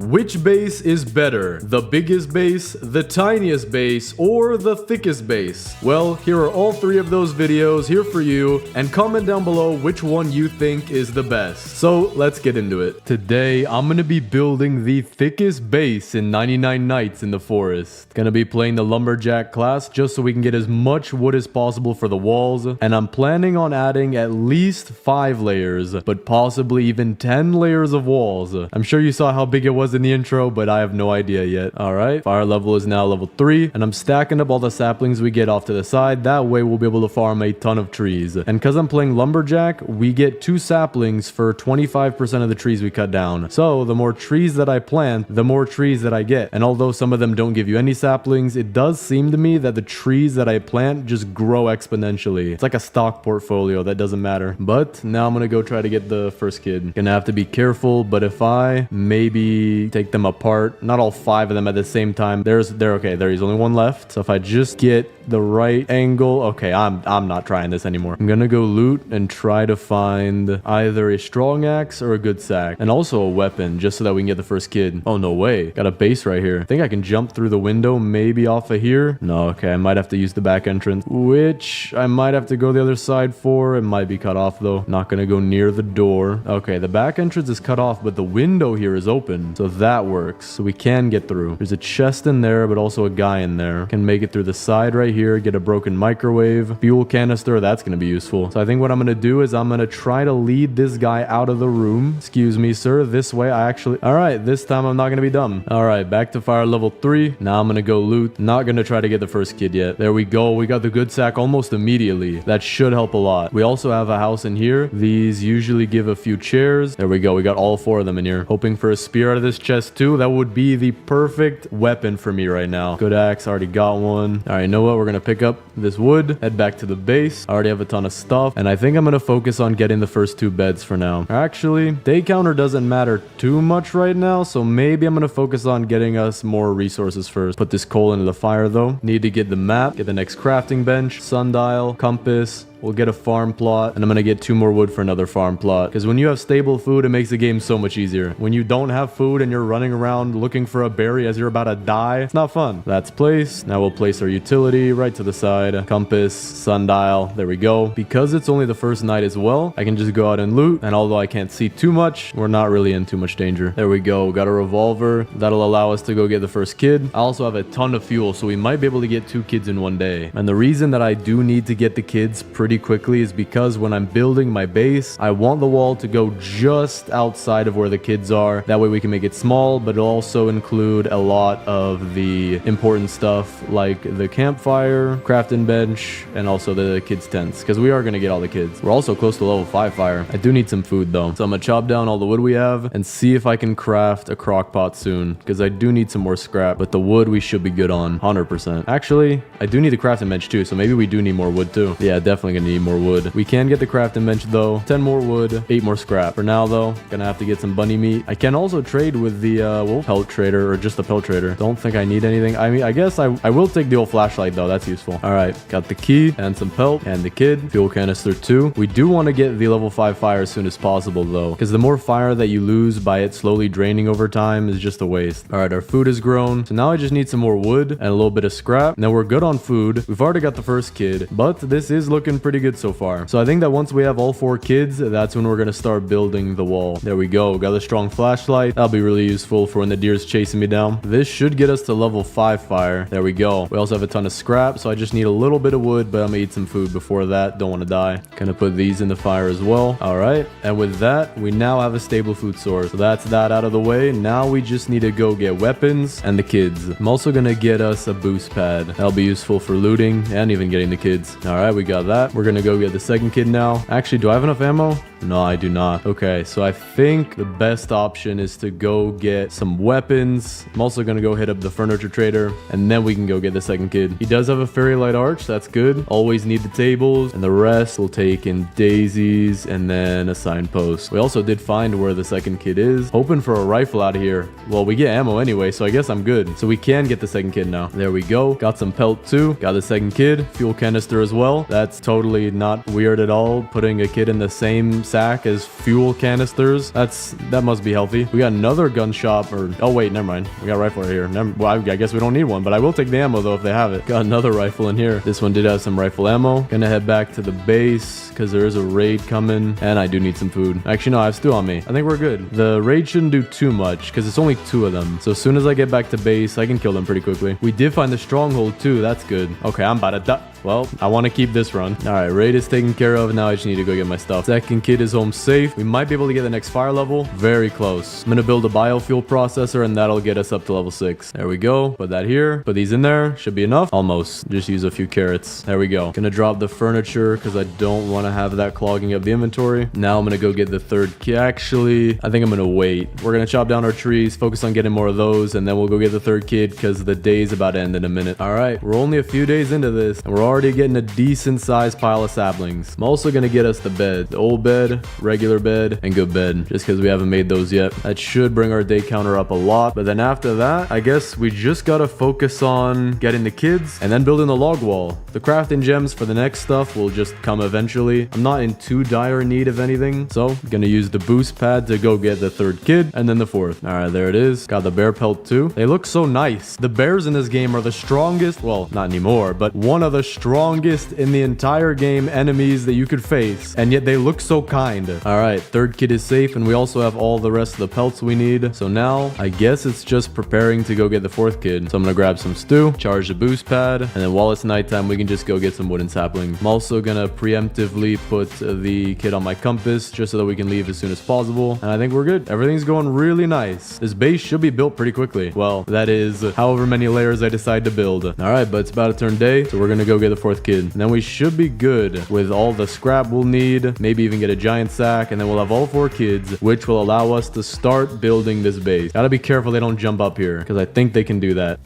Which base is better? The biggest base, the tiniest base, or the thickest base? Well, here are all three of those videos here for you, and comment down below which one you think is the best. So let's get into it. Today, I'm gonna be building the thickest base in 99 Nights in the Forest. Gonna be playing the lumberjack class just so we can get as much wood as possible for the walls, and I'm planning on adding at least 5 layers, but possibly even 10 layers of walls. I'm sure you saw how big it was in the intro, but I have no idea yet. Alright, fire level is now level 3, and I'm stacking up all the saplings we get off to the side. That way we'll be able to farm a ton of trees. And because I'm playing lumberjack, we get 2 saplings for 25% of the trees we cut down. So the more trees that I plant, the more trees that I get. And although some of them don't give you any saplings, it does seem to me that the trees that I plant just grow exponentially. It's like a stock portfolio that doesn't matter. But now I'm gonna go try to get the first kid. Gonna have to be careful, but if I maybe take them apart, not all 5 of them at the same time. There's only one left. So if I just get the right angle, okay, I'm not trying this anymore. I'm gonna go loot and try to find either a strong axe or a good sack, and also a weapon, just so that we can get the first kid. Oh, no way. Got a base right here. I think I can jump through the window, maybe off of here. No, okay, I might have to use the back entrance, which I might have to go the other side for. It might be cut off though. Not gonna go near the door. Okay, the back entrance is cut off, but the window here is open, so that works. So we can get through. There's a chest in there, but also a guy in there. Can make it through the side right here, get a broken microwave, fuel canister. That's gonna be useful. So I think what I'm gonna do is I'm gonna try to lead this guy out of the room. Excuse me, sir. This way. All right, this time I'm not gonna be dumb. All right, back to fire level 3. Now I'm gonna go loot. Not gonna try to get the first kid yet. There we go. We got the good sack almost immediately. That should help a lot. We also have a house in here. These usually give a few chairs. There we go. We got all 4 of them in here. Hoping for a spear out of this chest too. That would be the perfect weapon for me right now. Good axe. Already got one. All right, you know what? We're gonna pick up this wood, head back to the base. I already have a ton of stuff, and I think I'm gonna focus on getting the first 2 beds for now. Actually, day counter doesn't matter too much right now, so maybe I'm gonna focus on getting us more resources first. Put this coal into the fire though. Need to get the map, get the next crafting bench, sundial, compass. We'll get a farm plot, and I'm gonna get 2 more wood for another farm plot. Because when you have stable food, it makes the game so much easier. When you don't have food and you're running around looking for a berry as you're about to die, it's not fun. That's placed. Now we'll place our utility right to the side. Compass, sundial, there we go. Because it's only the first night as well, I can just go out and loot. And although I can't see too much, we're not really in too much danger. There we go. Got a revolver. That'll allow us to go get the first kid. I also have a ton of fuel, so we might be able to get 2 kids in one day. And the reason that I do need to get the kids pretty quickly is because when I'm building my base, I want the wall to go just outside of where the kids are. That way we can make it small, but it'll also include a lot of the important stuff like the campfire, crafting bench, and also the kids' tents, because we are going to get all the kids. We're also close to level 5 fire. I do need some food though, so I'm gonna chop down all the wood we have and see if I can craft a crock pot soon, because I do need some more scrap, but the wood we should be good on 100%. Actually, I do need the crafting bench too, so maybe we do need more wood too. Yeah, definitely gonna need more wood. We can get the crafting bench though. 10 more wood, 8 more scrap. For now though, gonna have to get some bunny meat. I can also trade with the pelt trader, or just the pelt trader. Don't think I need anything. I mean, I guess I will take the old flashlight though. That's useful. All right, got the key and some pelt and the kid. Fuel canister too. We do want to get the level 5 fire as soon as possible though, because the more fire that you lose by it slowly draining over time is just a waste. All right, our food is grown. So now I just need some more wood and a little bit of scrap. Now we're good on food. We've already got the first kid, but this is looking pretty good so far. So I think that once we have all 4 kids, that's when we're going to start building the wall. There we go. Got a strong flashlight. That'll be really useful for when the deer's chasing me down. This should get us to level 5 fire. There we go. We also have a ton of scrap, so I just need a little bit of wood, but I'm going to eat some food before that. Don't want to die. Gonna put these in the fire as well. All right. And with that, we now have a stable food source. So that's that out of the way. Now we just need to go get weapons and the kids. I'm also going to get us a boost pad. That'll be useful for looting and even getting the kids. All right, we got that. We're going to go get the second kid now. Actually, do I have enough ammo? No, I do not. Okay, so I think the best option is to go get some weapons. I'm also going to go hit up the furniture trader, and then we can go get the second kid. He does have a fairy light arch. That's good. Always need the tables, and the rest will take in daisies and then a signpost. We also did find where the second kid is. Hoping for a rifle out of here. Well, we get ammo anyway, so I guess I'm good. So we can get the second kid now. There we go. Got some pelt too. Got the second kid. Fuel canister as well. That's totally totally not weird at all. Putting a kid in the same sack as fuel canisters. That must be healthy. We got another gun shop, or oh wait, never mind. We got a rifle right here. Well, I guess we don't need one, but I will take the ammo though if they have it. Got another rifle in here. This one did have some rifle ammo. Gonna head back to the base because there is a raid coming, and I do need some food. Actually, no, I have stew on me. I think we're good. The raid shouldn't do too much because it's only 2 of them. So as soon as I get back to base, I can kill them pretty quickly. We did find the stronghold too. That's good. Okay, I'm about to die. Well, I want to keep this run. All right, raid is taken care of. Now I just need to go get my stuff. Second kid is home safe. We might be able to get the next fire level. Very close. I'm going to build a biofuel processor, and that'll get us up to level 6. There we go. Put that here. Put these in there. Should be enough. Almost. Just use a few carrots. There we go. Gonna drop the furniture because I don't want to have that clogging up the inventory. Now I'm going to go get the third kid. Actually, I think I'm going to wait. We're going to chop down our trees, focus on getting more of those, and then we'll go get the third kid because the day's about to end in a minute. All right, we're only a few days into this, and we're already getting a decent sized pile of saplings. I'm also going to get us the bed. The old bed, regular bed, and good bed, just because we haven't made those yet. That should bring our day counter up a lot. But then after that, I guess we just got to focus on getting the kids and then building the log wall. The crafting gems for the next stuff will just come eventually. I'm not in too dire need of anything, so I'm going to use the boost pad to go get the third kid and then the fourth. All right, there it is. Got the bear pelt too. They look so nice. The bears in this game are the strongest, well, not anymore, but one of the strongest in the entire game enemies that you could face, and yet they look so kind. All right, third kid is safe, and we also have all the rest of the pelts we need. So now I guess it's just preparing to go get the fourth kid. So I'm gonna grab some stew, charge the boost pad, and then while it's nighttime, we can just go get some wooden sapling. I'm also gonna preemptively put the kid on my compass just so that we can leave as soon as possible, and I think we're good. Everything's going really nice. This base should be built pretty quickly. Well, that is however many layers I decide to build. All right, but it's about to turn day, so we're gonna go get the fourth kid. And then we should be good with all the scrap we'll need, maybe even get a giant sack, and then we'll have all 4 kids, which will allow us to start building this base. Gotta be careful they don't jump up here, because I think they can do that.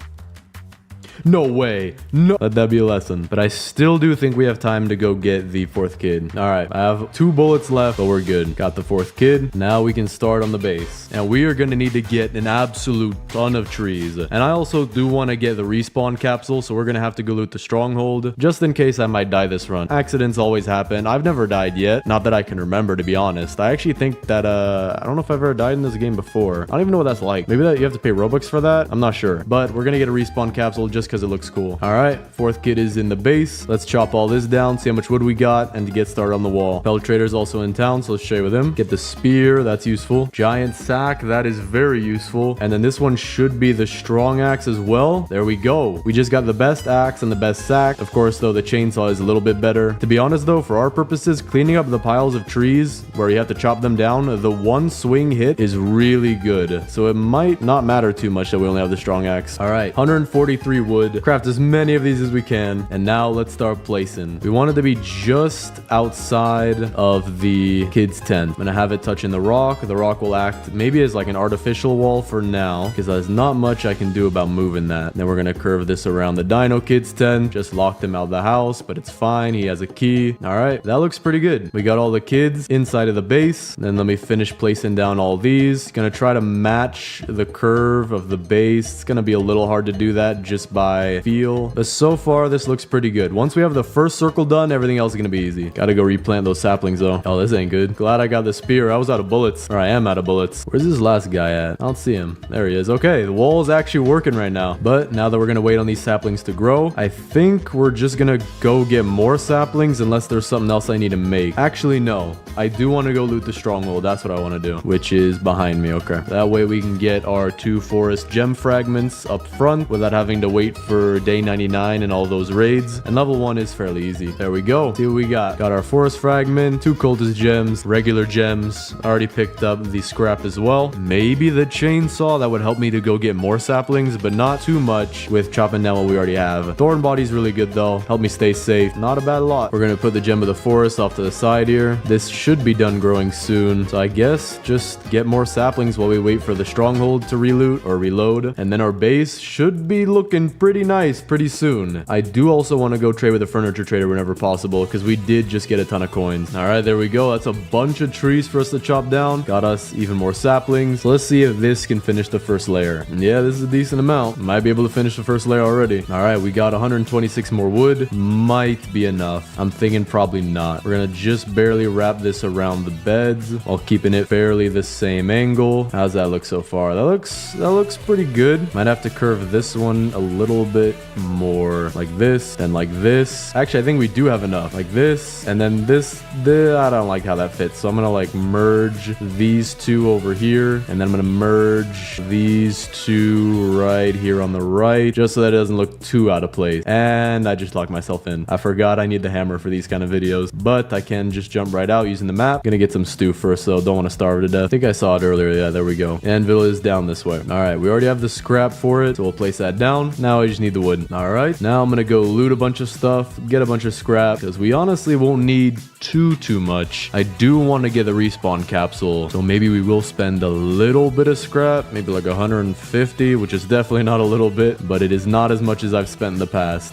No way. No. Let that be a lesson. But I still do think we have time to go get the fourth kid. All right. I have 2 bullets left, but we're good. Got the fourth kid. Now we can start on the base. And we are going to need to get an absolute ton of trees. And I also do want to get the respawn capsule, so we're going to have to go loot the stronghold, just in case I might die this run. Accidents always happen. I've never died yet. Not that I can remember, to be honest. I actually think that, I don't know if I've ever died in this game before. I don't even know what that's like. Maybe that you have to pay Robux for that? I'm not sure. But we're going to get a respawn capsule just because it looks cool. All right, fourth kid is in the base. Let's chop all this down, see how much wood we got, and to get started on the wall. Peltrader's also in town, so let's trade with him. Get the spear, that's useful. Giant sack, that is very useful. And then this one should be the strong axe as well. There we go. We just got the best axe and the best sack. Of course, though, the chainsaw is a little bit better. To be honest, though, for our purposes, cleaning up the piles of trees where you have to chop them down, the one swing hit is really good. So it might not matter too much that we only have the strong axe. All right, 143 wood. Craft as many of these as we can. And now let's start placing. We want it to be just outside of the kid's tent. I'm gonna have it touching the rock. The rock will act maybe as like an artificial wall for now, because there's not much I can do about moving that. Then we're gonna curve this around the dino kid's tent. Just locked him out of the house, but it's fine. He has a key. All right, that looks pretty good. We got all the kids inside of the base. Then let me finish placing down all these. Gonna try to match the curve of the base. It's gonna be a little hard to do that just by feel, but so far this looks pretty good. Once we have the first circle done, everything else is gonna be easy. Gotta go replant those saplings though. Oh, this ain't good. Glad I got the spear. I was out of bullets, or I am out of bullets. Where's this last guy at? I don't see him. There he is. Okay, the wall is actually working right now. But now that we're gonna wait on these saplings to grow, I think we're just gonna go get more saplings unless there's something else I need to make. Actually, no. I do want to go loot the stronghold. That's what I want to do, which is behind me. Okay, that way we can get our 2 forest gem fragments up front without having to wait for day 99 and all those raids. And level 1 is fairly easy. There we go. See what we got. Got our forest fragment, 2 cultist gems, regular gems. Already picked up the scrap as well. Maybe the chainsaw, that would help me to go get more saplings, but not too much with chopping down what we already have. Thorn body's really good though. Help me stay safe. Not a bad lot. We're gonna put the gem of the forest off to the side here. This should be done growing soon. So I guess just get more saplings while we wait for the stronghold to reloot or reload. And then our base should be looking pretty nice pretty soon. I do also want to go trade with a furniture trader whenever possible because we did just get a ton of coins. All right, there we go. That's a bunch of trees for us to chop down. Got us even more saplings. So let's see if this can finish the first layer. And yeah, this is a decent amount. Might be able to finish the first layer already. All right, we got 126 more wood. Might be enough. I'm thinking probably not. We're gonna just barely wrap this around the beds while keeping it fairly the same angle. How's that look so far? That looks pretty good. Might have to curve this one a little bit more like this, then like this. Actually, I think we do have enough. Like this, and then this. I don't like how that fits, so I'm gonna like merge these two over here, and then I'm gonna merge these two right here on the right, just so that it doesn't look too out of place. And I just locked myself in. I forgot I need the hammer for these kind of videos, but I can just jump right out using the map. Gonna get some stew first, though. Don't want to starve to death. I think I saw it earlier. Yeah, there we go. Anvil is down this way. All right, we already have the scrap for it, so we'll place that down. Now I just need the wood. All right, now I'm gonna go loot a bunch of stuff, get a bunch of scrap, because we honestly won't need too much. I do want to get the respawn capsule, so maybe we will spend a little bit of scrap, maybe like 150, which is definitely not a little bit, but it is not as much as I've spent in the past.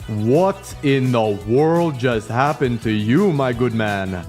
What in the world just happened to you, my good man?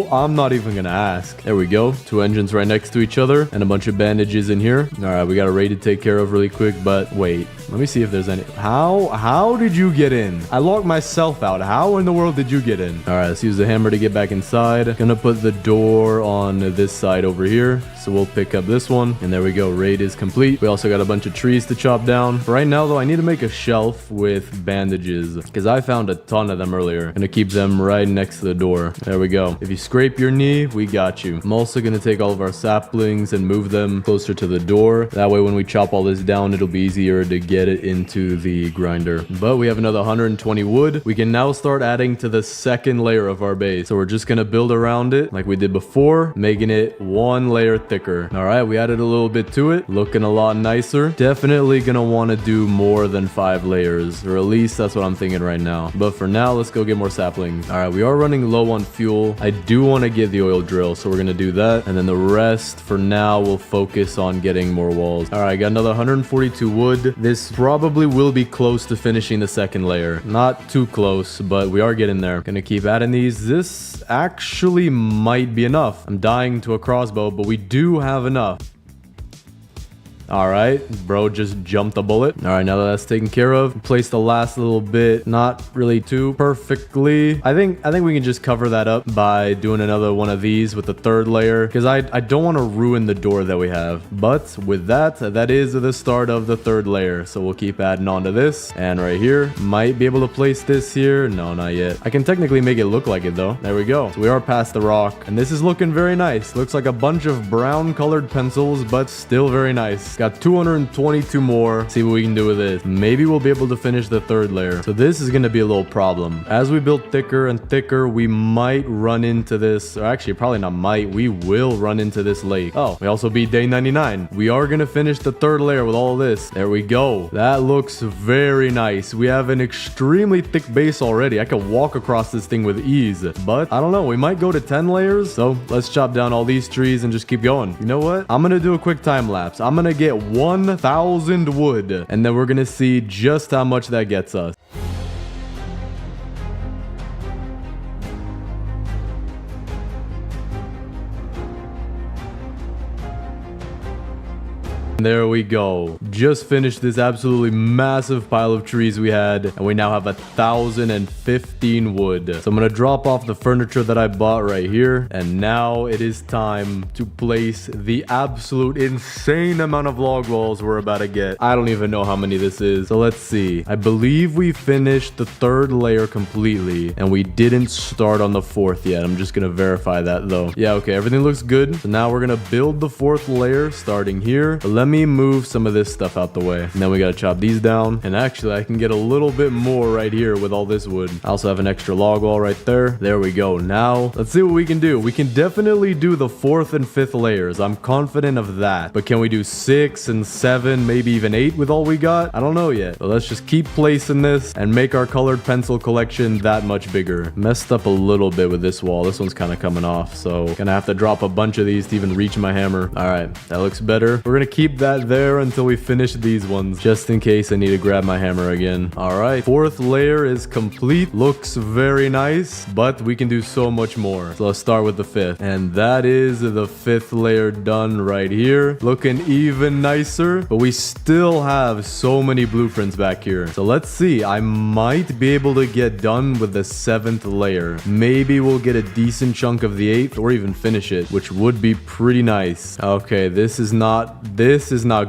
I'm not even gonna ask. There we go. Two engines right next to each other and a bunch of bandages in here. All right, we got a raid to take care of really quick, but wait. Let me see if there's any. How did you get in? I locked myself out. How in the world did you get in? All right, let's use the hammer to get back inside. Gonna put the door on this side over here. So we'll pick up this one. And there we go. Raid is complete. We also got a bunch of trees to chop down. For right now, though, I need to make a shelf with bandages because I found a ton of them earlier. Gonna keep them right next to the door. There we go. If you scrape your knee, we got you. I'm also gonna take all of our saplings and move them closer to the door. That way, when we chop all this down, it'll be easier to get it into the grinder. But we have another 120 wood. We can now start adding to the second layer of our base. So we're just gonna build around it like we did before, making it one layer thicker. All right, we added a little bit to it, looking a lot nicer. Definitely gonna want to do more than 5 layers, or at least that's what I'm thinking right now. But for now, let's go get more saplings. All right, we are running low on fuel. I do want to get the oil drill, so we're gonna do that, and then the rest for now we'll focus on getting more walls. All right, got another 142 wood. This probably will be close to finishing the second layer. Not too close, but we are getting there. Gonna keep adding these. This actually might be enough. I'm dying to a crossbow, but we do have enough. All right, bro just jumped a bullet. All right, now that that's taken care of, place the last little bit, not really too perfectly. I think we can just cover that up by doing another one of these with the third layer, because I don't want to ruin the door that we have. But with that, that is the start of the third layer. So we'll keep adding on to this, and right here, might be able to place this here. No, not yet. I can technically make it look like it though. There we go. So we are past the rock, and this is looking very nice. Looks like a bunch of brown colored pencils, but still very nice. Got 222 more. See what we can do with this. Maybe we'll be able to finish the third layer. So this is going to be a little problem. As we build thicker and thicker, we might run into this, or actually probably not might, we will run into this lake. Oh, we also beat day 99. We are going to finish the third layer with all of this. There we go. That looks very nice. We have an extremely thick base already. I could walk across this thing with ease, but I don't know. We might go to 10 layers. So let's chop down all these trees and just keep going. You know what? I'm going to do a quick time lapse. I'm going to get 1,000 wood, and then we're gonna see just how much that gets us. There we go. Just finished this absolutely massive pile of trees we had, and we now have 1,015 wood. So I'm gonna drop off the furniture that I bought right here, and now it is time to place the absolute insane amount of log walls we're about to get. I don't even know how many this is, so let's see. I believe we finished the third layer completely, and we didn't start on the fourth yet. I'm just gonna verify that though. Yeah, okay, everything looks good. So now we're gonna build the fourth layer starting here. But let me move some of this stuff out the way, and then we gotta chop these down. And actually I can get a little bit more right here with all this wood. I also have an extra log wall right there. There we go. Now let's see what we can do. We can definitely do the fourth and fifth layers. I'm confident of that, but can we do 6 and 7, maybe even 8 with all we got? I don't know yet, but let's just keep placing this and make our colored pencil collection that much bigger. Messed up a little bit with this wall. This one's kind of coming off, so gonna have to drop a bunch of these to even reach my hammer. All right, that looks better. We're gonna keep keep that there until we finish these ones, just in case I need to grab my hammer again. All right, 4th layer is complete. Looks very nice, but we can do so much more. So let's start with the 5th. And that is the 5th layer done right here. Looking even nicer, but we still have so many blueprints back here. So let's see. I might be able to get done with the 7th layer. Maybe we'll get a decent chunk of the 8th or even finish it, which would be pretty nice. Okay, this is not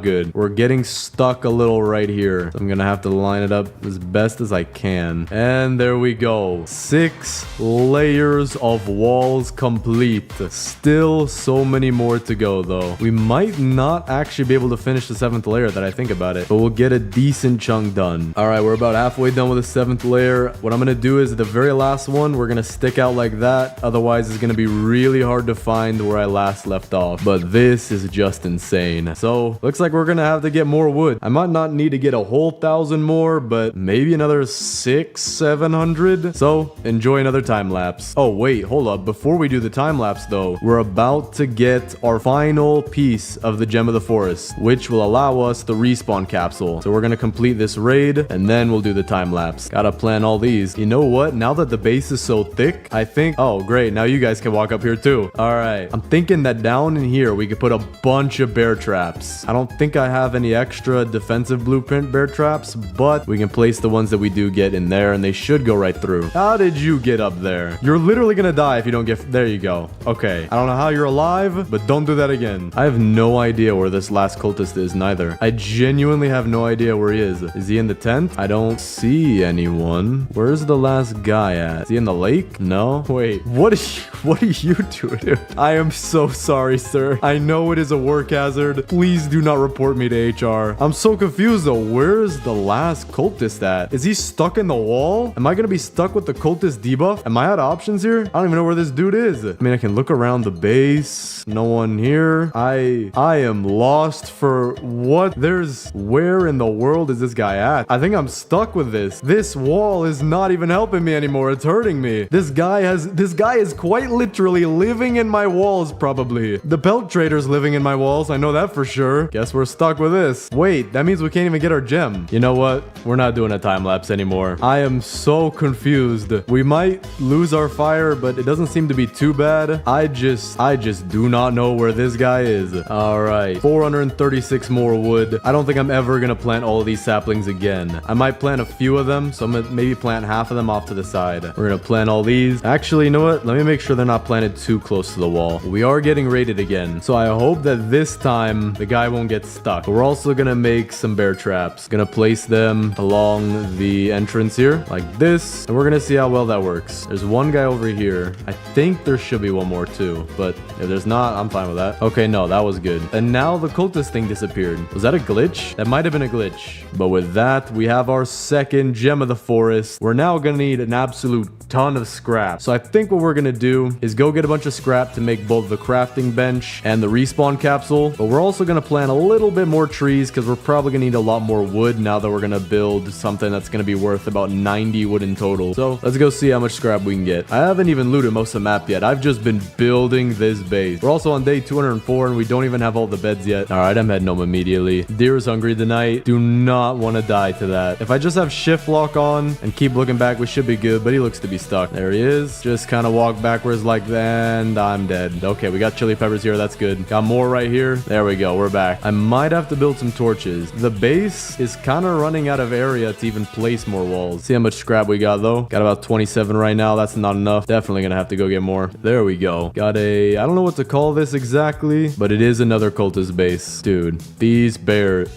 good. We're getting stuck a little right here. So I'm gonna have to line it up as best as I can. And there we go. 6 layers of walls complete. Still so many more to go though. We might not actually be able to finish the 7th layer that I think about it, but we'll get a decent chunk done. All right, we're about halfway done with the 7th layer. What I'm gonna do is the very last one, we're gonna stick out like that. Otherwise, it's gonna be really hard to find where I last left off. But this is just insane. So looks like we're gonna have to get more wood. I might not need to get a whole 1,000 more, but maybe another 600-700. So enjoy another time lapse. Oh wait, hold up. Before we do the time lapse though, we're about to get our final piece of the Gem of the Forest, which will allow us the respawn capsule. So we're gonna complete this raid and then we'll do the time lapse. Gotta plan all these. You know what? Now that the base is so thick, I think, oh great, now you guys can walk up here too. All right, I'm thinking that down in here we could put a bunch of bear traps. I don't think I have any extra defensive blueprint bear traps, but we can place the ones that we do get in there and they should go right through. How did you get up there? You're literally gonna die if you don't get, there you go. Okay, I don't know how you're alive, but don't do that again. I have no idea where this last cultist is neither. I genuinely have no idea where he is. Is he in the tent? I don't see anyone. Where's the last guy at? Is he in the lake? No? Wait, what are you doing, dude? I am so sorry, sir. I know it is a work hazard. Please do not report me to HR. I'm so confused though. Where's the last cultist at? Is he stuck in the wall? Am I gonna be stuck with the cultist debuff? Am I out of options here? I don't even know where this dude is. I mean, I can look around the base. No one here. I am lost for what? Where in the world is this guy at? I think I'm stuck with this. This wall is not even helping me anymore. It's hurting me. This guy is quite literally living in my walls, probably. The pelt trader's living in my walls. I know that for sure. Guess we're stuck with this. Wait, that means we can't even get our gem. You know what? We're not doing a time lapse anymore. I am so confused. We might lose our fire, but it doesn't seem to be too bad. I just do not know where this guy is. All right, 436 more wood. I don't think I'm ever gonna plant all of these saplings again. I might plant a few of them, so I'm gonna maybe plant half of them off to the side. We're gonna plant all these. Actually, you know what? Let me make sure they're not planted too close to the wall. We are getting raided again, so I hope that this time the guy won't get stuck. But we're also gonna make some bear traps. Gonna place them along the entrance here, like this, and we're gonna see how well that works. There's one guy over here. I think there should be one more too, but if there's not, I'm fine with that. Okay, no, that was good. And now the cultist thing disappeared. Was that a glitch? That might have been a glitch. But with that, we have our second Gem of the Forest. We're now gonna need an absolute ton of scrap. So I think what we're gonna do is go get a bunch of scrap to make both the crafting bench and the respawn capsule. But we're also gonna plant a little bit more trees because we're probably gonna need a lot more wood now that we're gonna build something that's gonna be worth about 90 wood in total. So let's go see how much scrap we can get. I haven't even looted most of the map yet. I've just been building this base. We're also on day 204 and we don't even have all the beds yet. All right, I'm heading home immediately. Deer is hungry tonight. Do not want to die to that. If I just have shift lock on and keep looking back, we should be good, but he looks to be stuck. There he is. Just kind of walk backwards like that and I'm dead. Okay, we got chili peppers here. That's good. Got more right here. There we go. We're back. I might have to build some torches. The base is kind of running out of area to even place more walls. See how much scrap we got though. Got about 27 right now. That's not enough. Definitely gonna have to go get more. There we go. Got a, I don't know what to call this exactly, but it is another cultist base. Dude, these bears.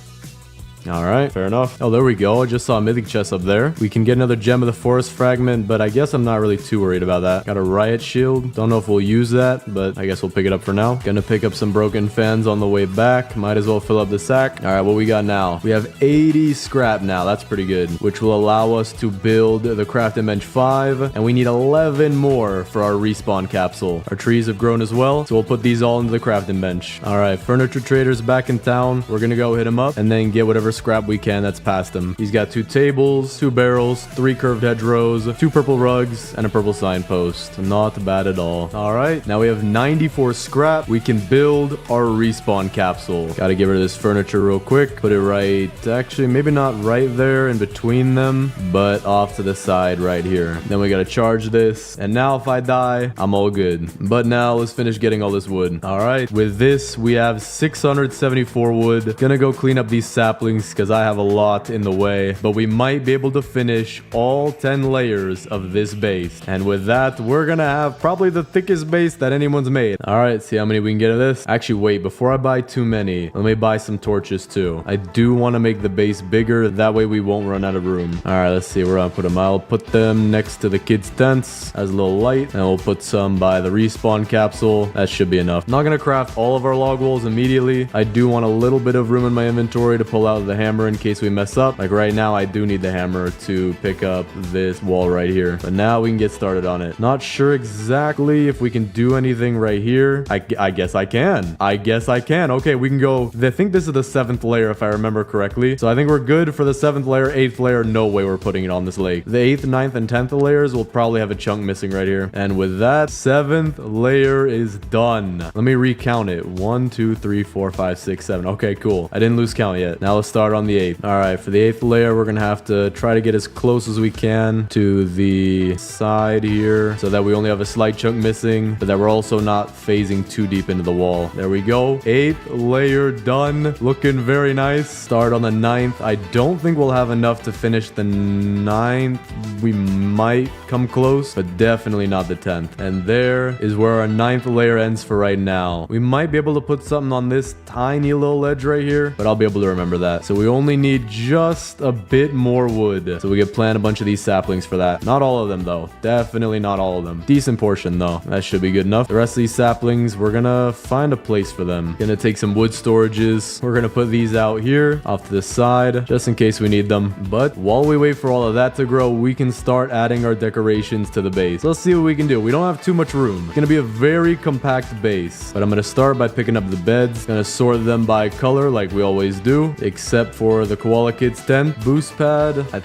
All right, fair enough. Oh, there we go. I just saw a mythic chest up there. We can get another Gem of the Forest fragment, but I guess I'm not really too worried about that. Got a riot shield. Don't know if we'll use that, but I guess we'll pick it up for now. Gonna pick up some broken fans on the way back. Might as well fill up the sack. All right, what we got now? We have 80 scrap now. That's pretty good, which will allow us to build the crafting bench 5, and we need 11 more for our respawn capsule. Our trees have grown as well, so we'll put these all into the crafting bench. All right, furniture trader's back in town. We're gonna go hit him up and then get whatever scrap we can that's past him. He's got 2 tables, 2 barrels, 3 curved hedgerows, 2 purple rugs, and a purple signpost. Not bad at all. All right, now we have 94 scrap. We can build our respawn capsule. Gotta get rid of this furniture real quick. Put it right, actually, maybe not right there in between them, but off to the side right here. Then we gotta charge this. And now if I die, I'm all good. But now let's finish getting all this wood. All right, with this, we have 674 wood. Gonna go clean up these saplings because I have a lot in the way, but we might be able to finish all 10 layers of this base. And with that, we're gonna have probably the thickest base that anyone's made. All right, see how many we can get of this. Actually, wait, before I buy too many, let me buy some torches too. I do want to make the base bigger. That way we won't run out of room. All right, let's see where I'll put them. I'll put them next to the kids' tents as a little light, and we'll put some by the respawn capsule. That should be enough. Not gonna craft all of our log walls immediately. I do want a little bit of room in my inventory to pull out the hammer in case we mess up. Like right now, I do need the hammer to pick up this wall right here. But now we can get started on it. Not sure exactly if we can do anything right here. I guess I can. I guess I can. Okay, we can go. I think this is the 7th layer if I remember correctly. So I think we're good for the 7th layer. 8th layer, no way we're putting it on this lake. The 8th, 9th, and 10th layers will probably have a chunk missing right here. And with that, 7th layer is done. Let me recount it. 1, 2, 3, 4, 5, 6, 7. Okay, cool. I didn't lose count yet. Now let's start on the 8th. All right, for the 8th layer, we're gonna have to try to get as close as we can to the side here so that we only have a slight chunk missing, but that we're also not phasing too deep into the wall. There we go. 8th layer done. Looking very nice. Start on the 9th. I don't think we'll have enough to finish the 9th. We might come close, but definitely not the 10th. And there is where our 9th layer ends for right now. We might be able to put something on this tiny little ledge right here, but I'll be able to remember that. So we only need just a bit more wood. So we can plant a bunch of these saplings for that. Not all of them though. Definitely not all of them. Decent portion though. That should be good enough. The rest of these saplings, we're gonna find a place for them. Gonna take some wood storages. We're gonna put these out here off to the side just in case we need them. But while we wait for all of that to grow, we can start adding our decorations to the base. Let's see what we can do. We don't have too much room. It's gonna be a very compact base, but I'm gonna start by picking up the beds. Gonna sort them by color like we always do, except for the koala kids tent. Boost pad, I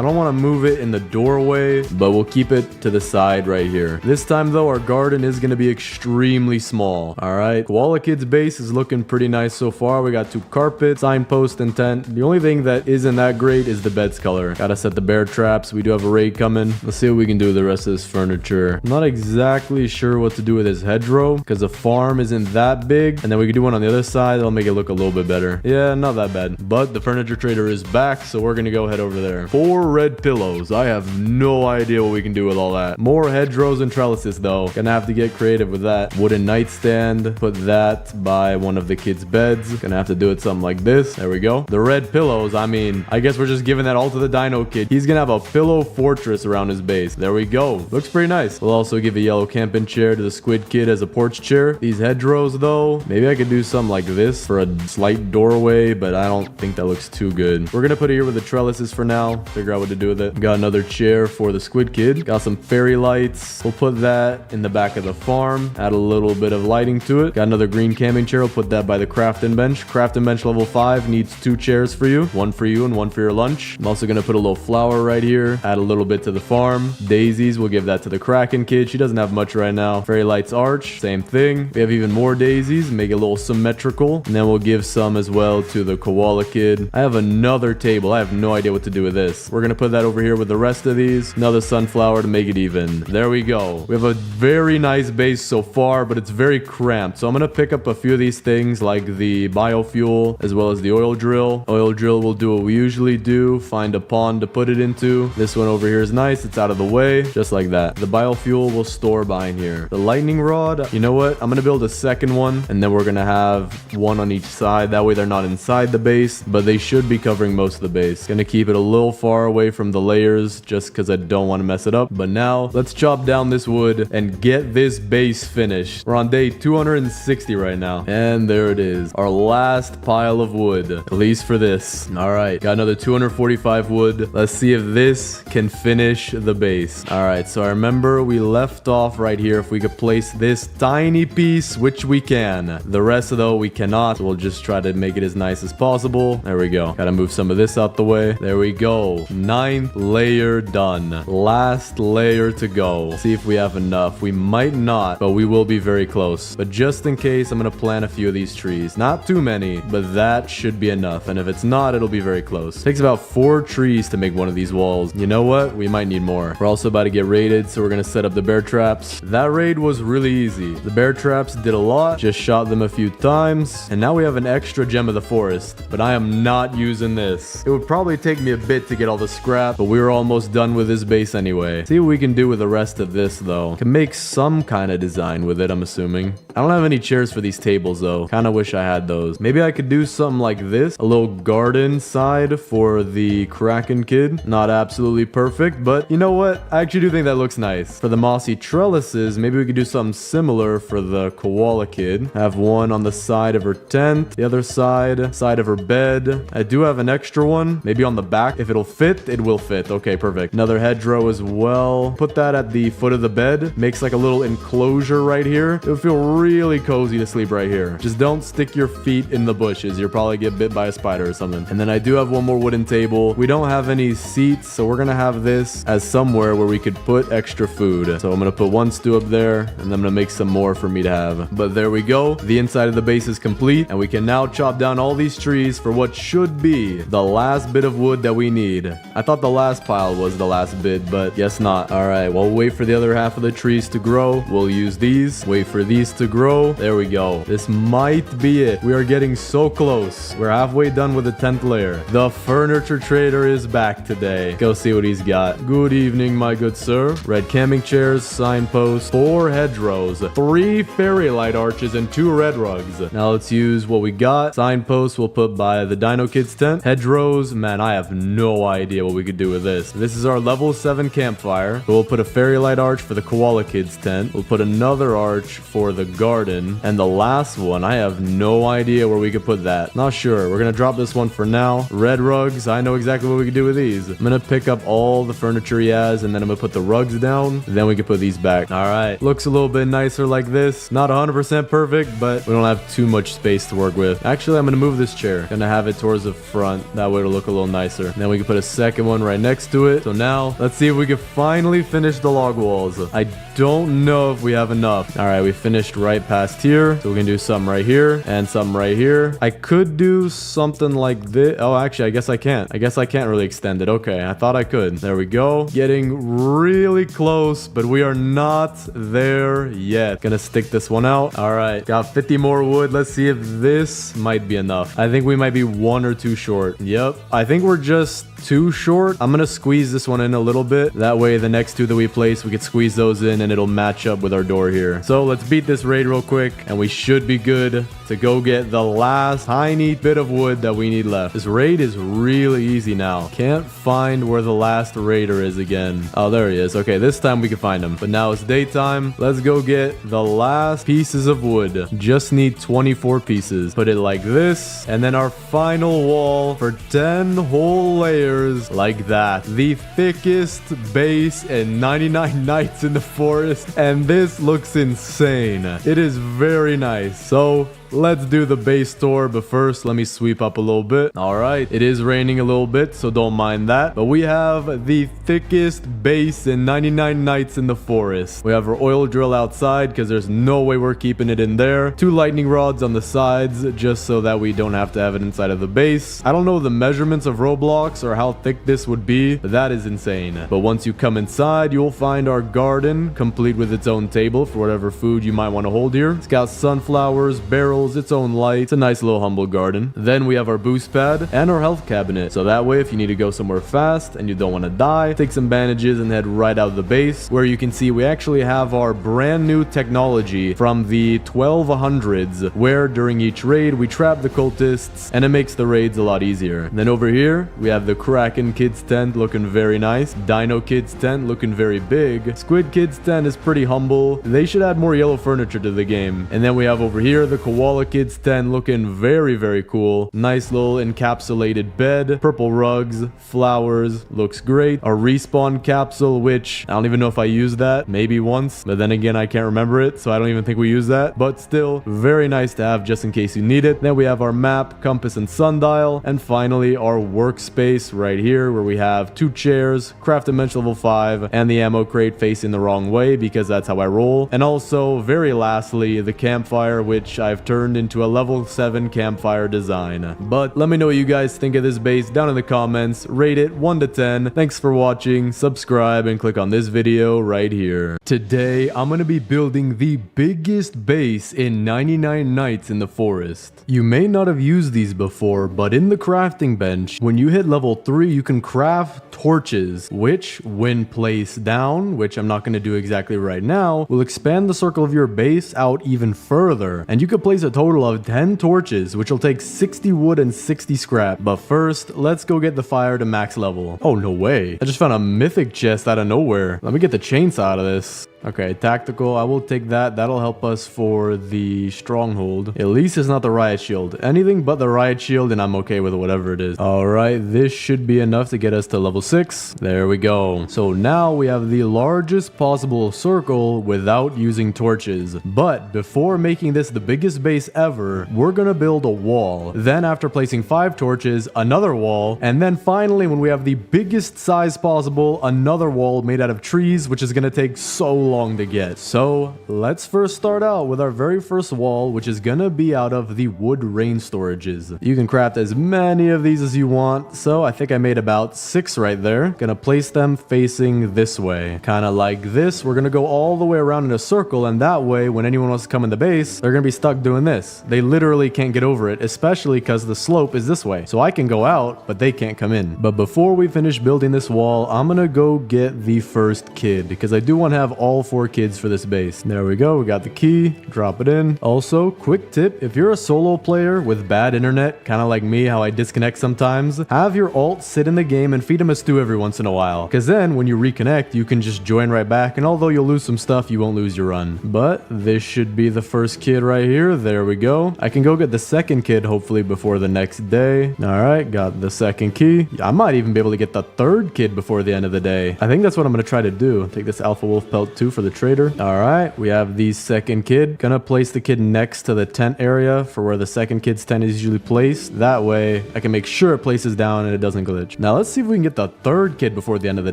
don't want to move it in the doorway, but we'll keep it to the side right here. This time though, our garden is gonna be extremely small. All right, koala kids base is looking pretty nice so far. We got 2 carpets, signpost, and tent. The only thing that isn't that great is the bed's color. Gotta set the bear traps. We do have a raid coming. Let's see what we can do with the rest of this furniture. I'm not exactly sure what to do with this hedgerow because the farm isn't that big, and then we can do one on the other side. That'll make it look a little bit better. Yeah, not that bad. But the furniture trader is back, so we're gonna go head over there. 4 red pillows. I have no idea what we can do with all that. More hedgerows and trellises though. Gonna have to get creative with that. Wooden nightstand. Put that by one of the kids' beds. Gonna have to do it something like this. There we go. The red pillows, I mean, I guess we're just giving that all to the dino kid. He's gonna have a pillow fortress around his base. There we go. Looks pretty nice. We'll also give a yellow camping chair to the squid kid as a porch chair. These hedgerows though, maybe I could do something like this for a slight doorway, but I don't think that looks too good. We're gonna put it here with the trellises for now. Figure out what to do with it. Got another chair for the squid kid. Got some fairy lights. We'll put that in the back of the farm. Add a little bit of lighting to it. Got another green camping chair. We'll put that by the crafting bench. Crafting bench level 5 needs 2 chairs for you. 1 for you and 1 for your lunch. I'm also gonna put a little flower right here. Add a little bit to the farm. Daisies, we'll give that to the Kraken kid. She doesn't have much right now. Fairy lights arch, same thing. We have even more daisies. Make it a little symmetrical. And then we'll give some as well to the koala kid. I have another table. I have no idea what to do with this. We're gonna put that over here with the rest of these. Another sunflower to make it even. There we go. We have a very nice base so far, but it's very cramped. So I'm gonna pick up a few of these things like the biofuel as well as the oil drill. Oil drill will do what we usually do. Find a pond to put it into. This one over here is nice. It's out of the way. Just like that. The biofuel will store behind here. The lightning rod, you know what? I'm gonna build a second one and then we're gonna have one on each side. That way they're not inside the base, but they should be covering most of the base. Gonna keep it a little far away from the layers just because I don't want to mess it up. But now let's chop down this wood and get this base finished. We're on day 260 right now. And there it is. Our last pile of wood, at least for this. All right, got another 245 wood. Let's see if this can finish the base. All right, so I remember we left off right here. If we could place this tiny piece, which we can. The rest though we cannot. So we'll just try to make it as nice as possible. possible. There we go. Gotta move some of this out the way. There we go. 9th layer done. Last layer to go. See if we have enough. We might not, but we will be very close. But just in case, I'm gonna plant a few of these trees. Not too many, but that should be enough. And if it's not, it'll be very close. Takes about 4 trees to make one of these walls. You know what? We might need more. We're also about to get raided, so we're gonna set up the bear traps. That raid was really easy. The bear traps did a lot. Just shot them a few times. And now we have an extra gem of the forest. But I am not using this. It would probably take me a bit to get all the scrap, but we were almost done with this base anyway. See what we can do with the rest of this, though. Can make some kind of design with it, I'm assuming. I don't have any chairs for these tables, though. Kind of wish I had those. Maybe I could do something like this. A little garden side for the Kraken kid. Not absolutely perfect, but you know what? I actually do think that looks nice. For the mossy trellises, maybe we could do something similar for the koala kid. Have one on the side of her tent, the other side of her bed. I do have an extra one. Maybe on the back. If it'll fit, it will fit. Okay, perfect. Another hedgerow as well. Put that at the foot of the bed. Makes like a little enclosure right here. It would feel really cozy to sleep right here. Just don't stick your feet in the bushes. You'll probably get bit by a spider or something. And then I do have one more wooden table. We don't have any seats, so we're gonna have this as somewhere where we could put extra food. So I'm gonna put one stew up there, and then I'm gonna make some more for me to have. But there we go. The inside of the base is complete, and we can now chop down all these trees for what should be the last bit of wood that we need. I thought the last pile was the last bit, but guess not. All right, well, we'll wait for the other half of the trees to grow. We'll use these. Wait for these to grow. There we go. This might be it. We are getting so close. We're halfway done with the 10th layer. The furniture trader is back today. Go see what he's got. Good evening, my good sir. Red camping chairs, signposts, 4 hedgerows, 3 fairy light arches, and 2 red rugs. Now let's use what we got. Signposts we'll put by the Dino Kids tent. Hedgerows, man, I have no idea what we could do with this. This is our level 7 campfire. So we'll put a fairy light arch for the Koala Kids tent. We'll put another arch for the garden. And the last one, I have no idea where we could put that. Not sure. We're gonna drop this one for now. Red rugs, I know exactly what we could do with these. I'm gonna pick up all the furniture he has, and then I'm gonna put the rugs down. Then we can put these back. All right. Looks a little bit nicer like this. Not 100% perfect, but we don't have too much space to work with. Actually, I'm gonna move this chair. Gonna have it towards the front. That way it'll look a little nicer. And then we can put a second one right next to it. So now, let's see if we can finally finish the log walls. I don't know if we have enough. All right, we finished right past here. So we can do something right here and something right here. I could do something like this. Oh, actually, I guess I can't. I guess I can't really extend it. Okay, I thought I could. There we go. Getting really close, but we are not there yet. Gonna stick this one out. All right, got 50 more wood. Let's see if this might be enough. I think we might be 1 or 2 short. Yep, I think we're just too short. I'm gonna squeeze this one in a little bit. That way the next 2 that we place, we could squeeze those in and it'll match up with our door here. So let's beat this raid real quick, and we should be good to go get the last tiny bit of wood that we need left. This raid is really easy now. Can't find where the last raider is again. Oh, there he is. Okay, this time we can find him. But now it's daytime. Let's go get the last pieces of wood. Just need 24 pieces. Put it like this, and then our final wall for 10 whole layers like that. The thickest base and 99 nights in the forest, and this looks insane. It is very nice. So let's do the base tour, but first let me sweep up a little bit. All right, it is raining a little bit, so don't mind that. But we have the thickest base in 99 nights in the forest. We have our oil drill outside because there's no way we're keeping it in there. 2 lightning rods on the sides just so that we don't have to have it inside of the base. I don't know the measurements of Roblox or how thick this would be, but that is insane. But once you come inside, you'll find our garden complete with its own table for whatever food you might want to hold here. It's got sunflowers, barrels, its own light. It's a nice little humble garden. Then we have our boost pad and our health cabinet. So that way, if you need to go somewhere fast and you don't want to die, take some bandages and head right out of the base, where you can see we actually have our brand new technology from the 1200s, where during each raid we trap the cultists and it makes the raids a lot easier. Then over here we have the Kraken Kids tent looking very nice. Dino Kids tent looking very big. Squid Kids tent is pretty humble. They should add more yellow furniture to the game. And then we have over here the koala Koala Kids 10 looking very, very cool. Nice little encapsulated bed, purple rugs, flowers, looks great. A respawn capsule, which I don't even know if I used that, maybe once, but then again, I can't remember it, so I don't even think we use that, but still very nice to have just in case you need it. Then we have our map, compass, and sundial, and finally our workspace right here where we have 2 chairs, craft dimension level 5, and the ammo crate facing the wrong way because that's how I roll. And also, very lastly, the campfire, which I've turned into a level 7 campfire design. But let me know what you guys think of this base down in the comments. Rate it 1 to 10. Thanks for watching, subscribe, and click on this video right here. Today, I'm going to be building the biggest base in 99 Nights in the Forest. You may not have used these before, but in the crafting bench, when you hit level 3, you can craft torches, which, when placed down, which I'm not going to do exactly right now, will expand the circle of your base out even further. And you could place a total of 10 torches, which will take 60 wood and 60 scrap. But first, let's go get the fire to max level. Oh, no way. I just found a mythic chest out of nowhere. Let me get the chainsaw out of this. Okay, tactical, I will take that. That'll help us for the stronghold. At least it's not the riot shield. Anything but the riot shield and I'm okay with whatever it is. Alright, this should be enough to get us to level 6. There we go. So now we have the largest possible circle without using torches. But before making this the biggest base ever, we're gonna build a wall. Then after placing 5 torches, another wall. And then finally, when we have the biggest size possible, another wall made out of trees, which is gonna take so long to get. So let's first start out with our very first wall, which is gonna be out of the wood rain storages. You can craft as many of these as you want, so I think I made about 6 right there. Gonna place them facing this way, kind of like this. We're gonna go all the way around in a circle, and that way when anyone wants to come in the base, they're gonna be stuck doing this. They literally can't get over it, especially because the slope is this way. So I can go out, but they can't come in. But before we finish building this wall, I'm gonna go get the first kid, because I do want to have all 4 kids for this base. There we go. We got the key. Drop it in. Also, quick tip, if you're a solo player with bad internet, kind of like me, how I disconnect sometimes, have your alt sit in the game and feed him a stew every once in a while. Because then when you reconnect, you can just join right back, and although you'll lose some stuff, you won't lose your run. But this should be the first kid right here. There we go. I can go get the second kid hopefully before the next day. Alright, got the second key. I might even be able to get the third kid before the end of the day. I think that's what I'm going to try to do. Take this alpha wolf pelt too for the trader. All right, we have the second kid. Gonna place the kid next to the tent area for where the second kid's tent is usually placed. That way I can make sure it places down and it doesn't glitch. Now let's see if we can get the third kid before the end of the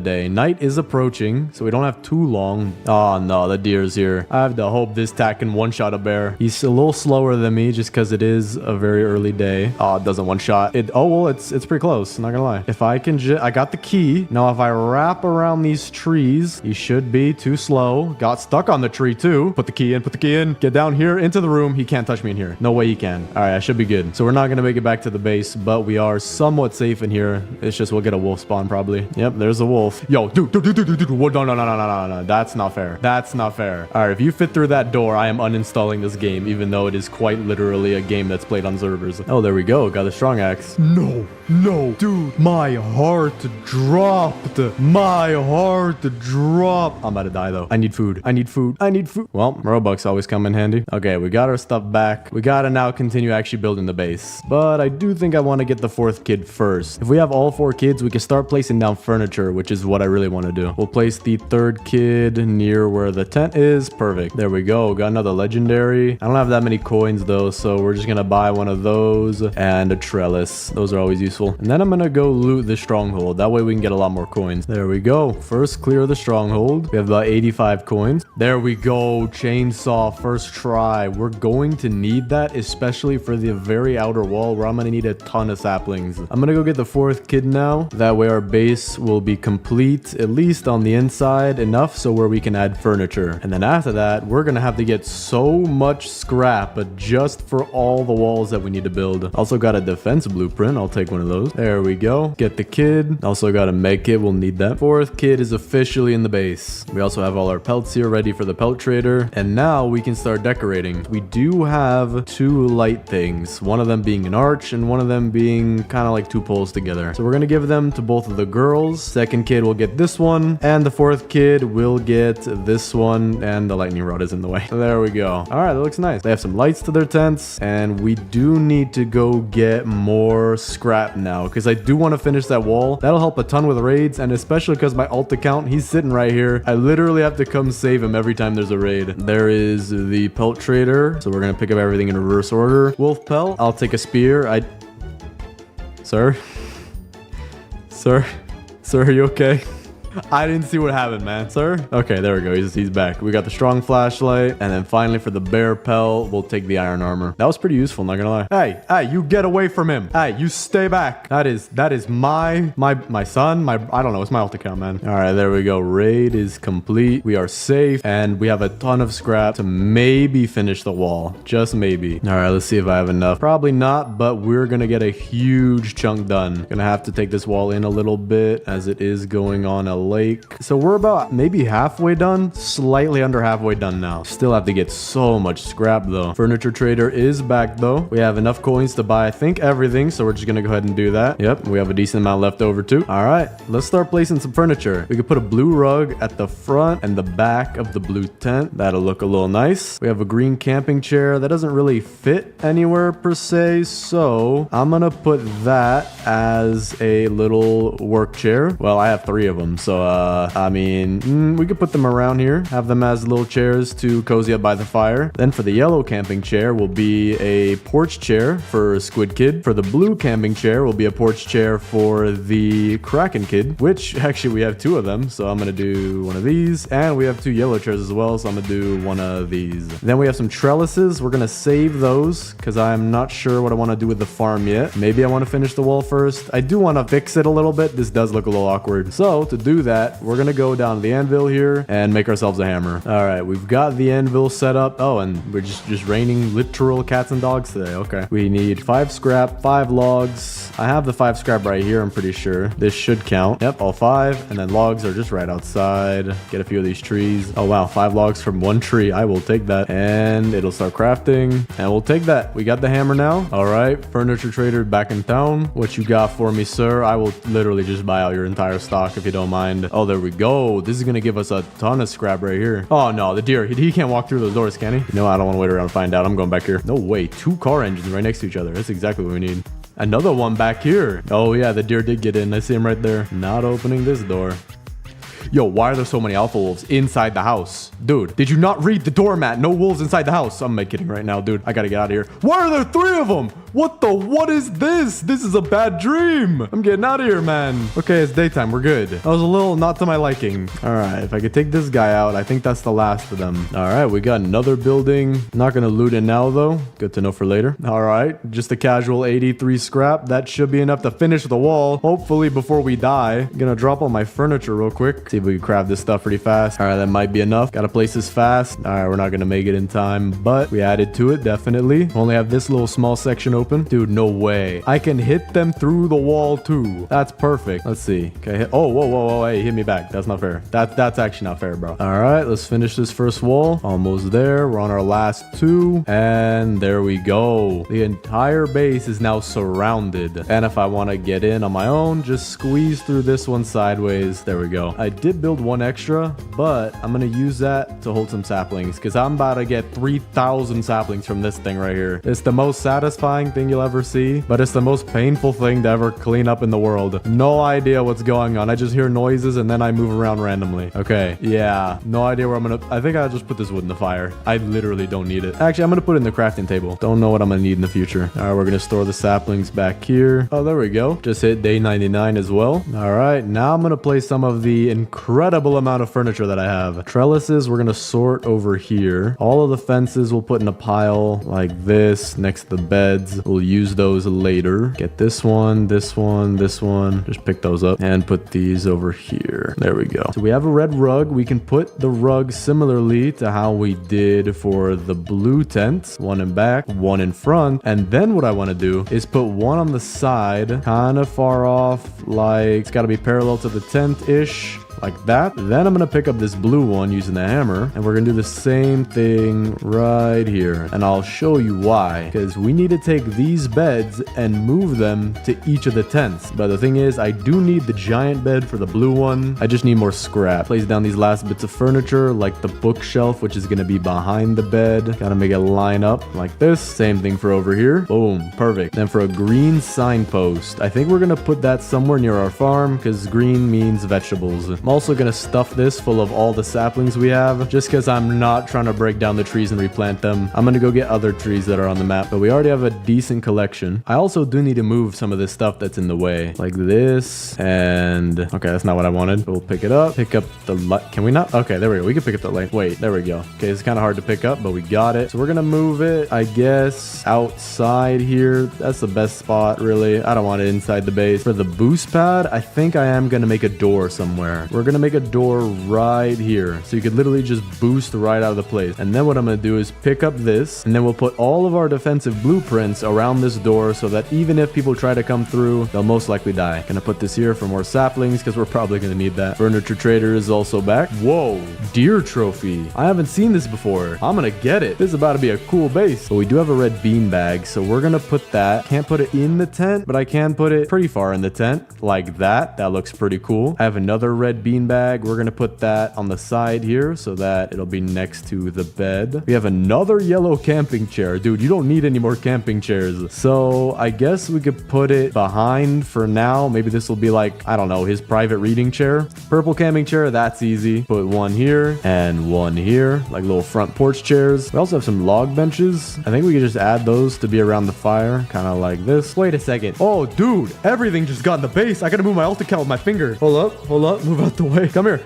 day. Night is approaching, so we don't have too long. Oh no, the deer's here. I have to hope this tack can one-shot a bear. He's a little slower than me just because it is a very early day. Oh, it doesn't one-shot. Oh well, it's pretty close, not gonna lie. If I can I got the key. Now if I wrap around these trees, he should be too slow. Got stuck on the tree too. Put the key in, put the key in. Get down here into the room. He can't touch me in here. No way he can. All right, I should be good. So we're not going to make it back to the base, but we are somewhat safe in here. It's just we'll get a wolf spawn probably. Yep, there's a wolf. Yo, dude. No. That's not fair. That's not fair. All right, if you fit through that door, I am uninstalling this game, even though it is quite literally a game that's played on servers. Oh, there we go. Got a strong axe. No, dude. My heart dropped. My heart dropped. I'm about to die though. I need food. Well, Robux always come in handy. Okay, we got our stuff back. We gotta now continue actually building the base. But I do think I want to get the 4th kid first. If we have all 4 kids, we can start placing down furniture, which is what I really want to do. We'll place the 3rd kid near where the tent is. Perfect. There we go. Got another legendary. I don't have that many coins though, so we're just gonna buy one of those and a trellis. Those are always useful. And then I'm gonna go loot the stronghold. That way we can get a lot more coins. There we go. First clear the stronghold. We have about 85 coins. There we go. Chainsaw first try. We're going to need that, especially for the very outer wall where I'm going to need a ton of saplings. I'm going to go get the 4th kid now. That way our base will be complete, at least on the inside, enough so where we can add furniture. And then after that, we're going to have to get so much scrap, but just for all the walls that we need to build. Also got a defense blueprint. I'll take one of those. There we go. Get the kid. Also got a med kit. We'll need that. 4th kid is officially in the base. We also have all our pelts here ready for the pelt trader. And now we can start decorating. We do have 2 light things, one of them being an arch and one of them being kind of like 2 poles together. So we're gonna give them to both of the girls. Second kid will get this one, and the 4th kid will get this one, and the lightning rod is in the way. So there we go. All right, that looks nice. They have some lights to their tents, and we do need to go get more scrap now because I do want to finish that wall. That'll help a ton with raids, and especially because my alt account, he's sitting right here. I literally have to come save him every time there's a raid. There is the pelt trader, so we're gonna pick up everything in reverse order. Wolf pelt, I'll take a spear. Sir? Sir, are you okay? I didn't see what happened, man. Sir? Okay, there we go. He's back. We got the strong flashlight. And then finally for the bear pelt, we'll take the iron armor. That was pretty useful, not gonna lie. Hey, you get away from him. Hey, you stay back. That is my son. I don't know. It's my alt account, man. All right, there we go. Raid is complete. We are safe. And we have a ton of scrap to maybe finish the wall. Just maybe. All right, let's see if I have enough. Probably not, but we're gonna get a huge chunk done. Gonna have to take this wall in a little bit as it is going on a lake. So we're about maybe halfway done, slightly under halfway done now. Still have to get so much scrap though. Furniture trader is back though. We have enough coins to buy I think everything, so we're just gonna go ahead and do that. Yep, we have a decent amount left over too. All right, let's start placing some furniture. We could put a blue rug at the front and the back of the blue tent. That'll look a little nice. We have a green camping chair that doesn't really fit anywhere per se, so I'm gonna put that as a little work chair. Well, I have 3 of them, so I mean, we could put them around here, have them as little chairs to cozy up by the fire. Then for the yellow camping chair will be a porch chair for Squid Kid. For the blue camping chair will be a porch chair for the Kraken Kid, which actually we have 2 of them. So I'm going to do one of these, and we have 2 yellow chairs as well. So I'm going to do one of these. Then we have some trellises. We're going to save those because I'm not sure what I want to do with the farm yet. Maybe I want to finish the wall first. I do want to fix it a little bit. This does look a little awkward. So to do that, we're gonna go down to the anvil here and make ourselves a hammer. All right, we've got the anvil set up. Oh, and we're just raining literal cats and dogs today. Okay, we need 5 scrap, 5 logs. I have the 5 scrap right here, I'm pretty sure. This should count. Yep, all 5. And then logs are just right outside. Get a few of these trees. Oh wow, 5 logs from 1 tree. I will take that. And it'll start crafting. And we'll take that. We got the hammer now. All right, furniture trader back in town. What you got for me, sir? I will literally just buy out your entire stock if you don't mind. Oh, there we go. This is gonna give us a ton of scrap right here. Oh no, the deer. He can't walk through those doors, can he? You know, I don't want to wait around and find out. I'm going back here. No way. 2 car engines right next to each other. That's exactly what we need. Another one back here. Oh yeah, the deer did get in. I see him right there. Not opening this door. Yo, why are there so many alpha wolves inside the house? Dude, did you not read the doormat? No wolves inside the house. I'm kidding right now, dude. I gotta get out of here. Why are there 3 of them? What is this? This is a bad dream. I'm getting out of here, man. Okay, it's daytime. We're good. That was a little not to my liking. All right, if I could take this guy out, I think that's the last of them. All right, we got another building. Not gonna loot it now, though. Good to know for later. All right, just a casual 83 scrap. That should be enough to finish the wall, hopefully before we die. I'm gonna drop all my furniture real quick. See if we can craft this stuff pretty fast. All right, that might be enough. Gotta place this fast. All right, we're not gonna make it in time, but we added to it, definitely. Only have this little small section open. Dude, no way. I can hit them through the wall too. That's perfect. Let's see. Okay. Oh, whoa. Hey, hit me back. That's not fair. That's actually not fair, bro. All right, let's finish this first wall. Almost there. We're on our last 2. And there we go. The entire base is now surrounded. And if I want to get in on my own, just squeeze through this one sideways. There we go. I did build 1 extra, but I'm going to use that to hold some saplings because I'm about to get 3,000 saplings from this thing right here. It's the most satisfying thing you'll ever see, but it's the most painful thing to ever clean up in the world. No idea what's going on. I just hear noises and then I move around randomly. Okay, yeah, no idea where I'm gonna... I think I'll just put this wood in the fire. I literally don't need it. Actually, I'm gonna put it in the crafting table. Don't know what I'm gonna need in the future. All right, we're gonna store the saplings back here. Oh, there we go. Just hit day 99 as well. All right, now I'm gonna place some of the incredible amount of furniture that I have. Trellises, we're gonna sort over here. All of the fences we'll put in a pile like this next to the beds. We'll use those later. Get this one, this one, this one. Just pick those up and put these over here. There we go. So we have a red rug. We can put the rug similarly to how we did for the blue tent. 1 in back, 1 in front. And then what I want to do is put 1 on the side, kind of far off, like it's got to be parallel to the tent-ish. like that. Then I'm gonna pick up this blue one using the hammer, and we're gonna do the same thing right here. And I'll show you why, because we need to take these beds and move them to each of the tents. But the thing is, I do need the giant bed for the blue one. I just need more scrap. Place down these last bits of furniture, like the bookshelf, which is gonna be behind the bed. Gotta make it line up like this. Same thing for over here. Boom, perfect. Then for a green signpost, I think we're gonna put that somewhere near our farm, because green means vegetables. I'm also gonna stuff this full of all the saplings we have, just because I'm not trying to break down the trees and replant them. I'm gonna go get other trees that are on the map, but we already have a decent collection. I also do need to move some of this stuff that's in the way, like this, and okay, that's not what I wanted. We'll pick it up, pick up the light. Can we not? Okay, there we go. We can pick up the light. Wait, there we go. Okay, it's kind of hard to pick up, but we got it. So we're gonna move it, I guess, outside here. That's the best spot, really. I don't want it inside the base. For the boost pad, I think I am gonna make a door somewhere. We're gonna make a door right here, so you could literally just boost right out of the place. And then what I'm gonna do is pick up this, and then we'll put all of our defensive blueprints around this door, so that even if people try to come through, they'll most likely die. Gonna put this here for more saplings, because we're probably gonna need that. Furniture trader is also back. Whoa, deer trophy. I haven't seen this before. I'm gonna get it. This is about to be a cool base. But we do have a red bean bag, so we're gonna put that. Can't put it in the tent, but I can put it pretty far in the tent, like that. That looks pretty cool. I have another red bean bag. We're gonna put that on the side here, so that it'll be next to the bed. We have another yellow camping chair. Dude, you don't need any more camping chairs. So I guess we could put it behind for now. Maybe this will be like, I don't know, his private reading chair. Purple camping chair, that's easy. Put one here and one here, like little front porch chairs. We also have some log benches. I think we could just add those to be around the fire, kind of like this. Wait a second. Oh, dude, everything just got in the base. I gotta move my alt account with my finger. Hold up, move out the way. Come here.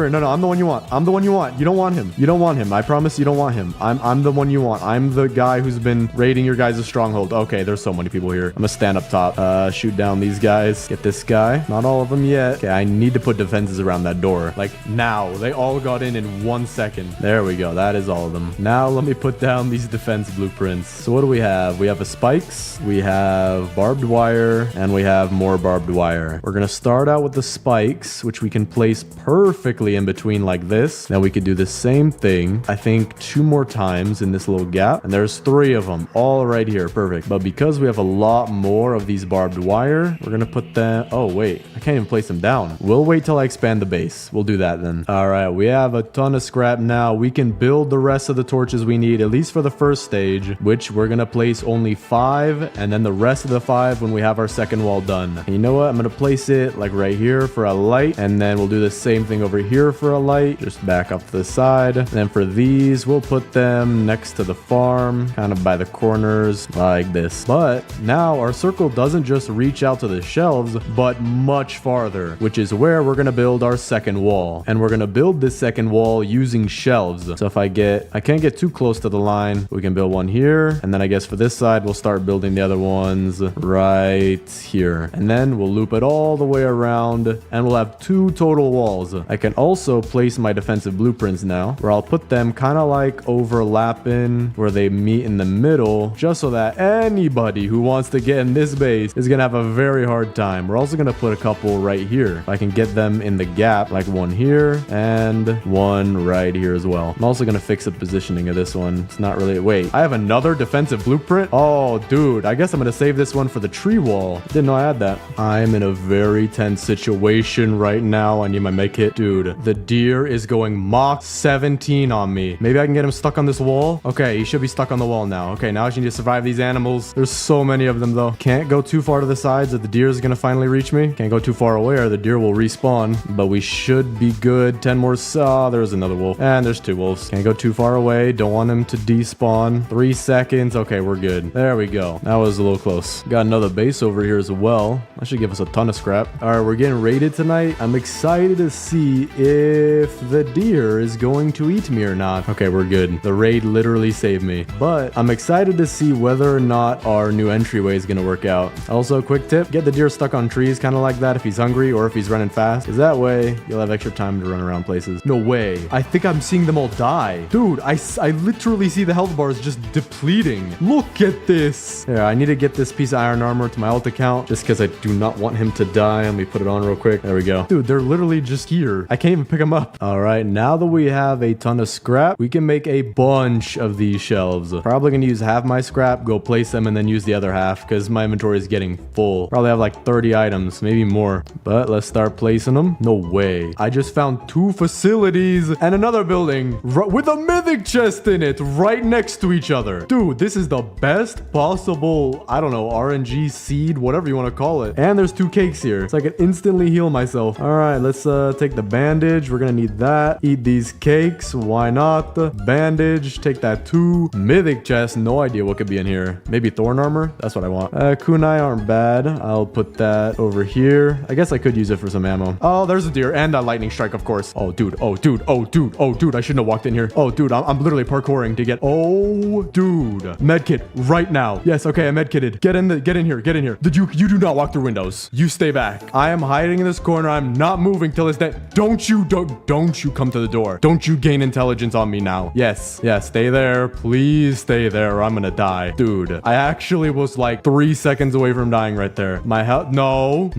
No, I'm the one you want. I'm the one you want. You don't want him. You don't want him. I promise you don't want him. I'm the one you want. I'm the guy who's been raiding your guys' stronghold. Okay, there's so many people here. I'm gonna stand up top. Shoot down these guys. Get this guy. Not all of them yet. Okay, I need to put defenses around that door. Like now. They all got in 1 second. There we go. That is all of them. Now let me put down these defense blueprints. So what do we have? We have a spikes. We have barbed wire, and we have more barbed wire. We're gonna start out with the spikes, which we can place perfectly in between like this. Now we could do the same thing, I think 2 more times in this little gap, and there's 3 of them all right here. Perfect. But because we have a lot more of these barbed wire, we're gonna put them. Oh wait, I can't even place them down. We'll wait till I expand the base. We'll do that then. All right, we have a ton of scrap now. We can build the rest of the torches we need, at least for the first stage, which we're gonna place only 5, and then the rest of the 5 when we have our second wall done. And you know what? I'm gonna place it like right here for a light, and then we'll do the same thing over here for a light, just back up to the side. And then for these, we'll put them next to the farm, kind of by the corners like this. But now our circle doesn't just reach out to the shelves, but much farther, which is where we're gonna build our second wall. And we're gonna build this second wall using shelves. So if I can't get too close to the line, we can build one here, and then I guess for this side we'll start building the other ones right here, and then we'll loop it all the way around, and we'll have 2 total walls. I can also place my defensive blueprints now, where I'll put them kind of like overlapping where they meet in the middle, just so that anybody who wants to get in this base is gonna have a very hard time. We're also gonna put a couple right here. If I can get them in the gap, like one here and one right here as well. I'm also gonna fix the positioning of this one. It's not really. Wait, I have another defensive blueprint. Oh, dude, I guess I'm gonna save this one for the tree wall. Didn't know I had that. I'm in a very tense situation right now. I need my med kit. Dude, the deer is going Mach 17 on me. Maybe I can get him stuck on this wall. Okay, he should be stuck on the wall now. Okay, now I just need to survive these animals. There's so many of them though. Can't go too far to the sides if the deer is gonna finally reach me. Can't go too far away or the deer will respawn, but we should be good. 10 more. There's another wolf, and there's 2 wolves. Can't go too far away. Don't want him to despawn. 3 seconds. Okay, we're good. There we go. That was a little close. Got another base over here as well. That should give us a ton of scrap. All right, we're getting raided tonight. I'm excited to see if the deer is going to eat me or not. Okay, we're good. The raid literally saved me, but I'm excited to see whether or not our new entryway is going to work out. Also, a quick tip, get the deer stuck on trees kind of like that if he's hungry or if he's running fast, because that way you'll have extra time to run around places. No way. I think I'm seeing them all die. Dude, I literally see the health bars just depleting. Look at this. Yeah, I need to get this piece of iron armor to my alt account just because I do not want him to die. Let me put it on real quick. There we go. Dude, they're literally just here. I can't even pick them up. All right, now that we have a ton of scrap, we can make a bunch of these shelves. Probably gonna use half my scrap, go place them, and then use the other half because my inventory is getting full. Probably have like 30 items, maybe more. But let's start placing them. No way. I just found 2 facilities and another building with a mythic chest in it right next to each other. Dude, this is the best possible, I don't know, RNG seed, whatever you want to call it. And there's 2 cakes here, so I can instantly heal myself. All right, let's take the bandage. We're gonna need that. Eat these cakes. Why not? Bandage. Take that too. Mythic chest. No idea what could be in here. Maybe thorn armor. That's what I want. Kunai aren't bad. I'll put that over here. I guess I could use it for some ammo. Oh, there's a deer and a lightning strike, of course. Oh, dude. Oh, dude. Oh, dude. Oh, dude. I shouldn't have walked in here. Oh, dude. I'm literally parkouring to get. Oh, dude. Medkit right now. Yes. Okay. I'm medkitted. Get in here. Get in here. You do not walk through windows. You stay back. I am hiding in this corner. I'm not moving till it's dead. Don't you come to the door. Don't you gain intelligence on me now. Yes. Stay there. Please stay there or I'm gonna die. Dude, I actually was like 3 seconds away from dying right there. My health. No.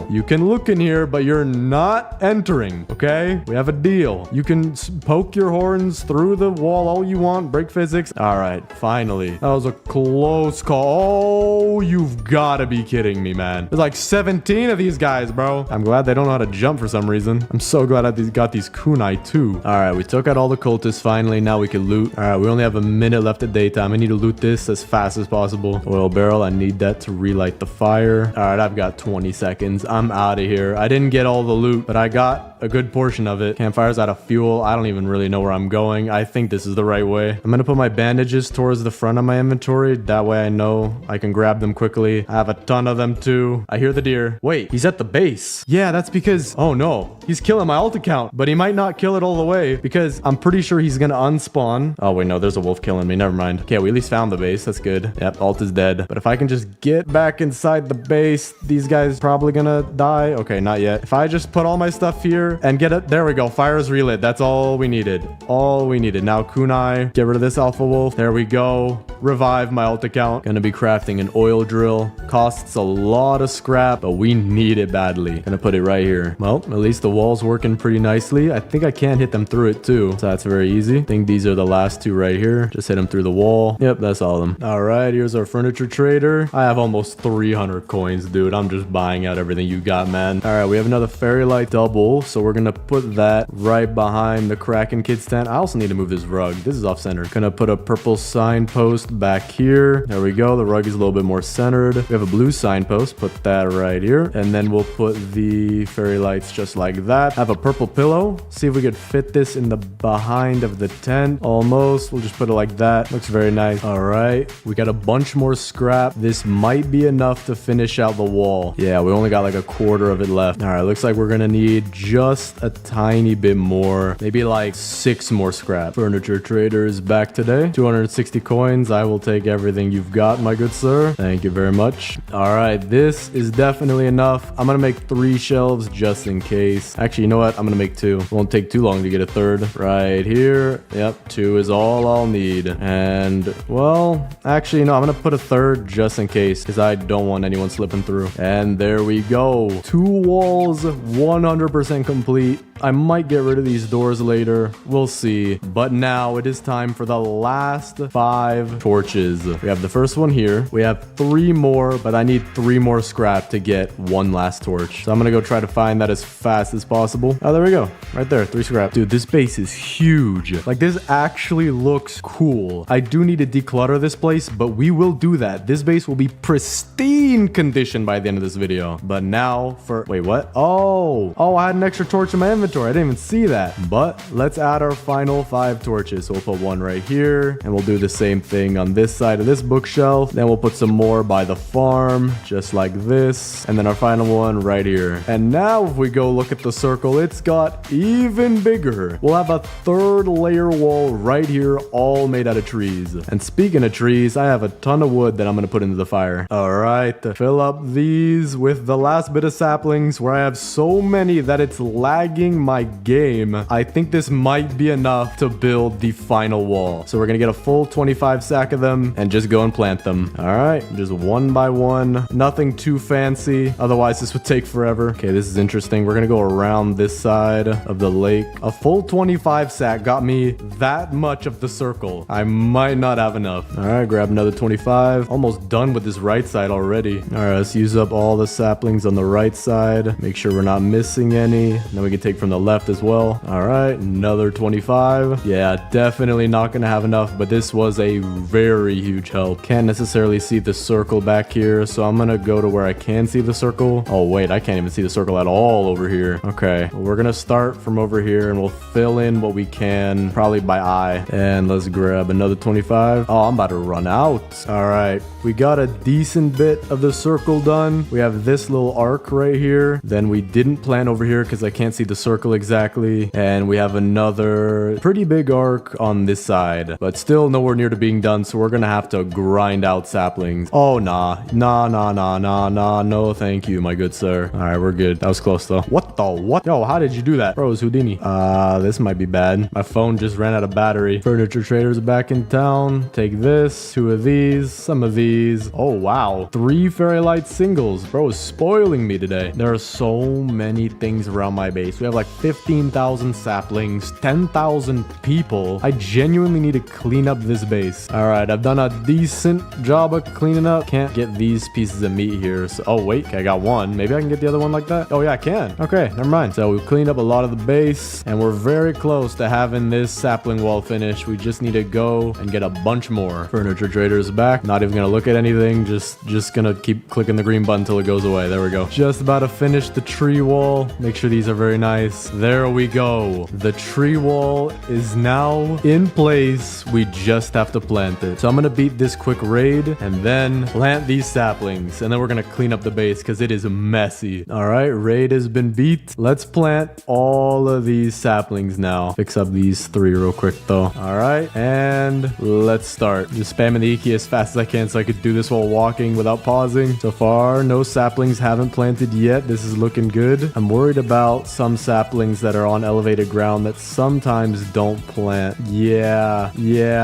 You can look in here, but you're not entering. Okay? We have a deal. You can poke your horns through the wall all you want. Break physics. All right. Finally. That was a close call. Oh, you've got to be kidding me, man. There's like 17 of these guys, bro. I'm glad they don't know how to jump for some reason. I'm so glad I got these kunai too. All right, we took out all the cultists finally. Now we can loot. All right, we only have a minute left at daytime. I need to loot this as fast as possible. Oil barrel, I need that to relight the fire. All right, I've got 20 seconds. I'm out of here. I didn't get all the loot, but I got a good portion of it. Campfire's out of fuel. I don't even really know where I'm going. I think this is the right way. I'm gonna put my bandages towards the front of my inventory. That way I know I can grab them quickly. I have a ton of them too. I hear the deer. Wait, he's at the base. Yeah, that's because, oh no, he's killing my ult account, but he might not kill it all the way because I'm pretty sure he's gonna unspawn. Oh wait, no, there's a wolf killing me. Never mind. Okay, we at least found the base. That's good. Yep, ult is dead. But if I can just get back inside the base, these guys probably gonna die. Okay, not yet. If I just put all my stuff here and get it, there we go. Fire is relit. That's all we needed. All we needed. Now kunai, get rid of this alpha wolf. There we go. Revive my ult account. Gonna be crafting an oil drill. Costs a lot of scrap, but we need it badly. Gonna put it right here. Well, at least the wall's working pretty nicely. I think I can hit them through it too, so that's very easy. I think these are the last 2 right here. Just hit them through the wall. Yep, that's all of them. All right, here's our furniture trader. I have almost 300 coins, dude. I'm just buying out everything you got, man. All right, we have another fairy light double, so we're gonna put that right behind the Kraken Kids tent. I also need to move this rug. This is off center. Gonna put a purple signpost back here. There we go. The rug is a little bit more centered. We have a blue signpost. Put that right here. And then we'll put the fairy lights just like that. Have a purple pillow. See if we could fit this in the behind of the tent. Almost. We'll just put it like that. Looks very nice. All right. We got a bunch more scrap. This might be enough to finish out the wall. Yeah, we only got like a quarter of it left. All right. Looks like we're gonna need just a tiny bit more. Maybe like 6 more scrap. Furniture trader is back today. 260 coins. I will take everything you've got, my good sir. Thank you very much. All right. This is definitely enough. I'm gonna make 3 shelves just in case. Actually, you know what? I'm gonna make 2. It won't take too long to get a third. Right here. Yep, 2 is all I'll need. And, well, actually, no, I'm gonna put a third just in case because I don't want anyone slipping through. And there we go. 2 walls, 100% complete. I might get rid of these doors later. We'll see. But now it is time for the last 5 torches. We have the first one here. We have 3 more, but I need 3 more scrap to get 1 last torch. So I'm gonna go try to find that as fast as possible. Oh, there we go. Right there, 3 scrap. Dude, this base is huge. Like, this actually looks cool. I do need to declutter this place, but we will do that. This base will be pristine condition by the end of this video. But now for... Wait, what? Oh, I had an extra torch in my inventory. I didn't even see that. But let's add our final 5 torches. So we'll put 1 right here, and we'll do the same thing on this side of this bookshelf. Then we'll put some more by the farm, just like this. And then our final one right here. And now if we go look at the circle, it's got even bigger. We'll have a 3rd layer wall right here, all made out of trees. And speaking of trees, I have a ton of wood that I'm going to put into the fire. All right, fill up these with the last bit of saplings where I have so many that it's lagging playing my game, I think this might be enough to build the final wall. So we're gonna get a full 25 sack of them and just go and plant them. All right, just one by one. Nothing too fancy. Otherwise, this would take forever. Okay, this is interesting. We're gonna go around this side of the lake. A full 25 sack got me that much of the circle. I might not have enough. All right, grab another 25. Almost done with this right side already. All right, let's use up all the saplings on the right side. Make sure we're not missing any. Then we can take from the left as well. All right, another 25. Yeah, definitely not gonna have enough, but this was a very huge help. Can't necessarily see the circle back here, so I'm gonna go to where I can see the circle. Oh wait, I can't even see the circle at all over here. Okay, well, we're gonna start from over here and we'll fill in what we can, probably by eye. And let's grab another 25. Oh, I'm about to run out. All right, we got a decent bit of the circle done. We have this little arc right here. Then we didn't plant over here because I can't see the circle exactly. And we have another pretty big arc on this side, but still nowhere near to being done. So we're gonna have to grind out saplings. Oh, nah. No, thank you, my good sir. All right, we're good. That was close though. What the what? Yo, how did you do that? Bro, it's Houdini. This might be bad. My phone just ran out of battery. Furniture traders back in town. Take this, 2 of these, some of these. Oh, wow. 3 fairy light singles. Bro is spoiling me today. There are so many things around my base. We have like 15,000 saplings, 10,000 people. I genuinely need to clean up this base. All right, I've done a decent job of cleaning up. Can't get these pieces of meat here. So, oh, wait, okay, I got one. Maybe I can get the other one like that. Oh, yeah, I can. Okay, never mind. So we've cleaned up a lot of the base and we're very close to having this sapling wall finished. We just need to go and get a bunch more. Furniture traders back. Not even gonna look at anything. Just gonna keep clicking the green button until it goes away. There we go. Just about to finish the tree wall. Make sure these are very nice. There we go. The tree wall is now in place. We just have to plant it. So I'm gonna beat this quick raid and then plant these saplings. And then we're gonna clean up the base because it is messy. All right, raid has been beat. Let's plant all of these saplings now. Fix up these 3 real quick though. All right, and let's start. Just spamming the Iki as fast as I can so I could do this while walking without pausing. So far, no saplings haven't planted yet. This is looking good. I'm worried about some saplings that are on elevated ground that sometimes don't plant. Yeah.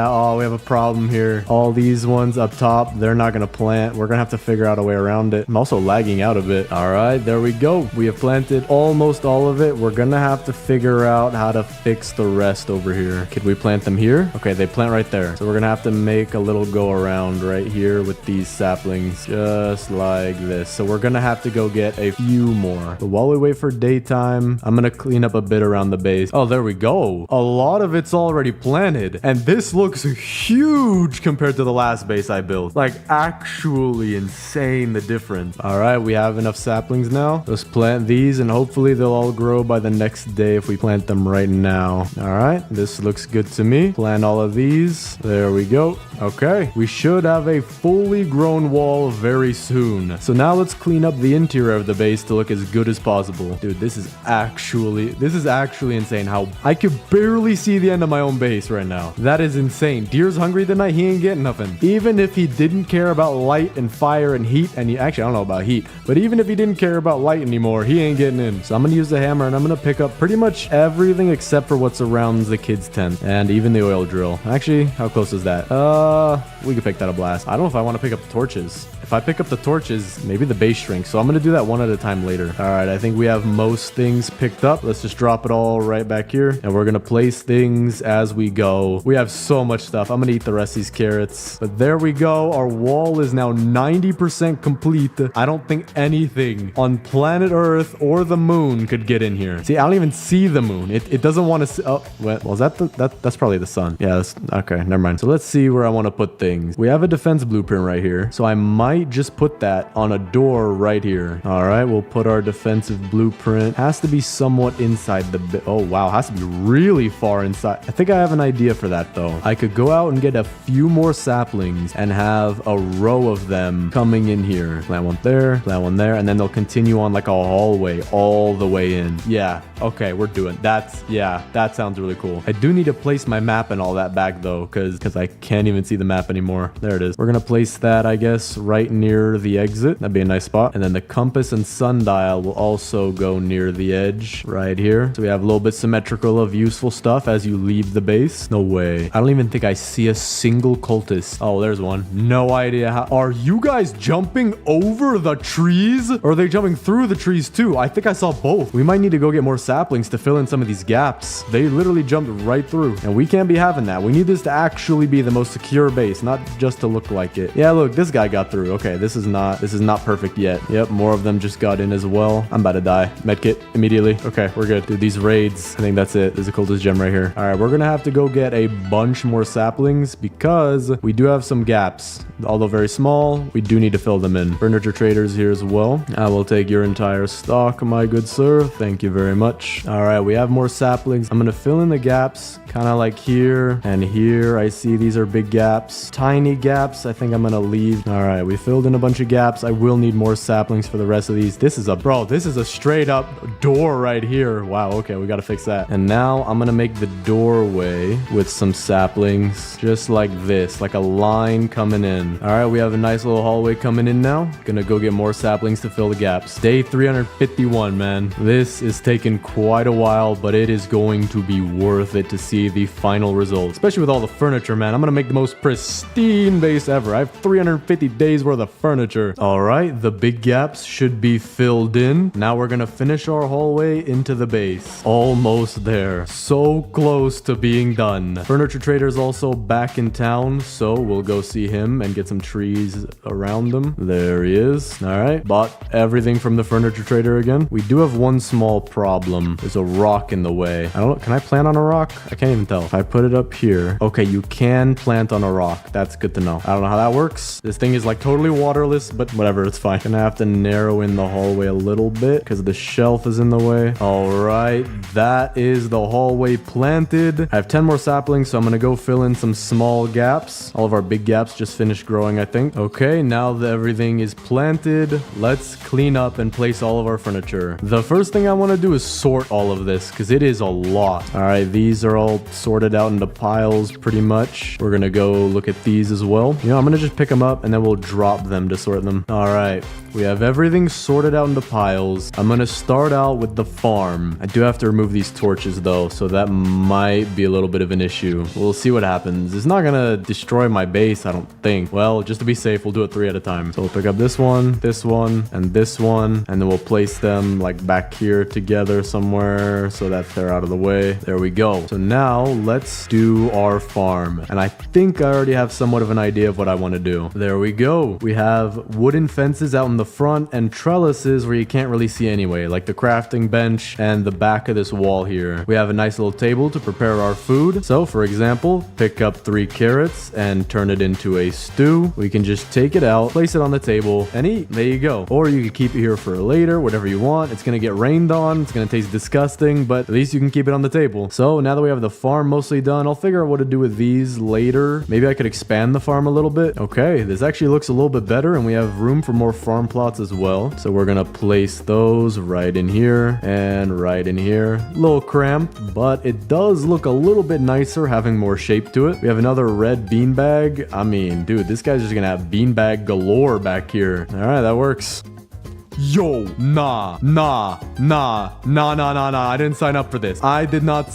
Oh, we have a problem here. All these ones up top, they're not gonna plant. We're gonna have to figure out a way around it. I'm also lagging out a bit. All right, there we go. We have planted almost all of it. We're gonna have to figure out how to fix the rest over here. Could we plant them here? Okay, they plant right there. So we're gonna have to make a little go around right here with these saplings, just like this. So we're gonna have to go get a few more. But while we wait for daytime, I'm gonna clean up a bit around the base. Oh, there we go. A lot of it's already planted. And this looks huge compared to the last base I built. Like, actually insane, the difference. All right, we have enough saplings now. Let's plant these and hopefully they'll all grow by the next day if we plant them right now. All right, this looks good to me. Plant all of these. There we go. Okay, we should have a fully grown wall very soon. So now let's clean up the interior of the base to look as good as possible. Dude, this is actually insane how I could barely see the end of my own base right now. That is insane. Deer's hungry tonight. He ain't getting nothing. Even if he didn't care about light and fire and heat, and he actually, I don't know about heat, but even if he didn't care about light anymore, he ain't getting in. So I'm gonna use the hammer and I'm gonna pick up pretty much everything except for what surrounds the kids' tent and even the oil drill. Actually, how close is that? We could pick that a blast. I don't know if I want to pick up the torches. If I pick up the torches, maybe the base shrinks. So I'm going to do that one at a time later. All right, I think we have most things picked up. Let's just drop it all right back here. And we're going to place things as we go. We have so much stuff. I'm going to eat the rest of these carrots. But there we go. Our wall is now 90% complete. I don't think anything on planet Earth or the moon could get in here. See, I don't even see the moon. It doesn't want to see. Oh, well, is that that's probably the sun. Yeah, okay, never mind. So let's see where I want to put things. We have a defense blueprint right here. So I might just put that on a door right here. All right, we'll put our defensive blueprint. Has to be somewhat inside the oh wow, has to be really far inside. I think I have an idea for that though. I could go out and get a few more saplings and have a row of them coming in here. Plant one there, and then they'll continue on like a hallway all the way in. Yeah, Okay, we're doing yeah, that sounds really cool. I do need to place my map and all that back though, because I can't even see the map anymore. There it is. We're gonna place that, I guess, right near the exit. That'd be a nice spot. And then the compass and sundial will also go near the edge right here. So we have a little bit symmetrical of useful stuff as you leave the base. No way. I don't even think I see a single cultist. Oh, there's one. No idea how. Are you guys jumping over the trees? Or are they jumping through the trees too? I think I saw both. We might need to go get more saplings to fill in some of these gaps. They literally jumped right through. And we can't be having that. We need this to actually be the most secure base, not just to look like it. Yeah, look, this guy got through. Okay, this is not perfect yet. Yep, more of them just got in as well. I'm about to die. Medkit immediately. Okay, we're good. Dude, these raids, I think that's it. There's a cultist gem right here. All right, we're gonna have to go get a bunch more saplings because we do have some gaps. Although very small, we do need to fill them in. Furniture traders here as well. I will take your entire stock, my good sir. Thank you very much. All right, we have more saplings. I'm gonna fill in the gaps, kind of like here and here. I see these are big gaps, tiny gaps. I think I'm gonna leave. All right, we filled in a bunch of gaps. I will need more saplings for the rest of these. This is a straight up door right here. Wow, okay, we gotta fix that. And now I'm gonna make the doorway with some saplings, just like this, like a line coming in. All right, we have a nice little hallway coming in now. Gonna go get more saplings to fill the gaps. Day 351, man. This is taking quite a while, but it is going to be worth it to see the final result, especially with all the furniture, man. I'm gonna make the most pristine base ever. I have 350 days worth of furniture. All right, the big gaps should be filled in. Now we're gonna finish our hallway into the base. Almost there. So close to being done. Furniture trader's also back in town, so we'll go see him and get some trees around them. There he is. All right, bought everything from the furniture trader again. We do have one small problem. There's a rock in the way. I don't know. Can I plant on a rock? I can't even tell. If I put it up here. Okay, you can plant on a rock. That's good to know. I don't know how that works. This thing is like totally waterless, but whatever, it's fine. Gonna have to narrow in the hallway a little bit because the shelf is in the way. All right, that is the hallway planted. I have 10 more saplings, so I'm gonna go fill in some small gaps. All of our big gaps just finished growing, I think. Okay, now that everything is planted, let's clean up and place all of our furniture. The first thing I want to do is sort all of this because it is a lot. All right, these are all sorted out into piles pretty much. We're gonna go look at these as well. You know, I'm gonna just pick them up and then we'll drop them to sort them. All right, we have everything sorted out into piles. I'm gonna start out with the farm. I do have to remove these torches though, so that might be a little bit of an issue. We'll see what happens. It's not gonna destroy my base, I don't think. Well, just to be safe, we'll do it 3 at a time. So we'll pick up this one, and this one, and then we'll place them like back here together somewhere so that they're out of the way. There we go. So now let's do our farm. And I think I already have somewhat of an idea of what I want to do. There we go. We have wooden fences out in the front and trellises where you can't really see anyway, like the crafting bench and the back of this wall here. We have a nice little table to prepare our food. So for example, pick up 3 carrots and turn it into a stew. We can just take it out, place it on the table, and eat. There you go. Or you can keep it here for later, whatever you want. It's gonna get rained on. It's gonna taste disgusting, but at least you can keep it on the table. So now that we have the farm mostly done, I'll figure out what to do with these later. Maybe I could expand the farm a little bit. Okay, this actually looks a little bit better, and we have room for more farm plots as well. So we're gonna place those right in here and right in here. A little cramped, but it does look a little bit nicer having more shape to it. We have another red beanbag. I mean, dude, this guy's just gonna have beanbag galore back here. All right, that works. Yo, nah. I didn't sign up for this. I did not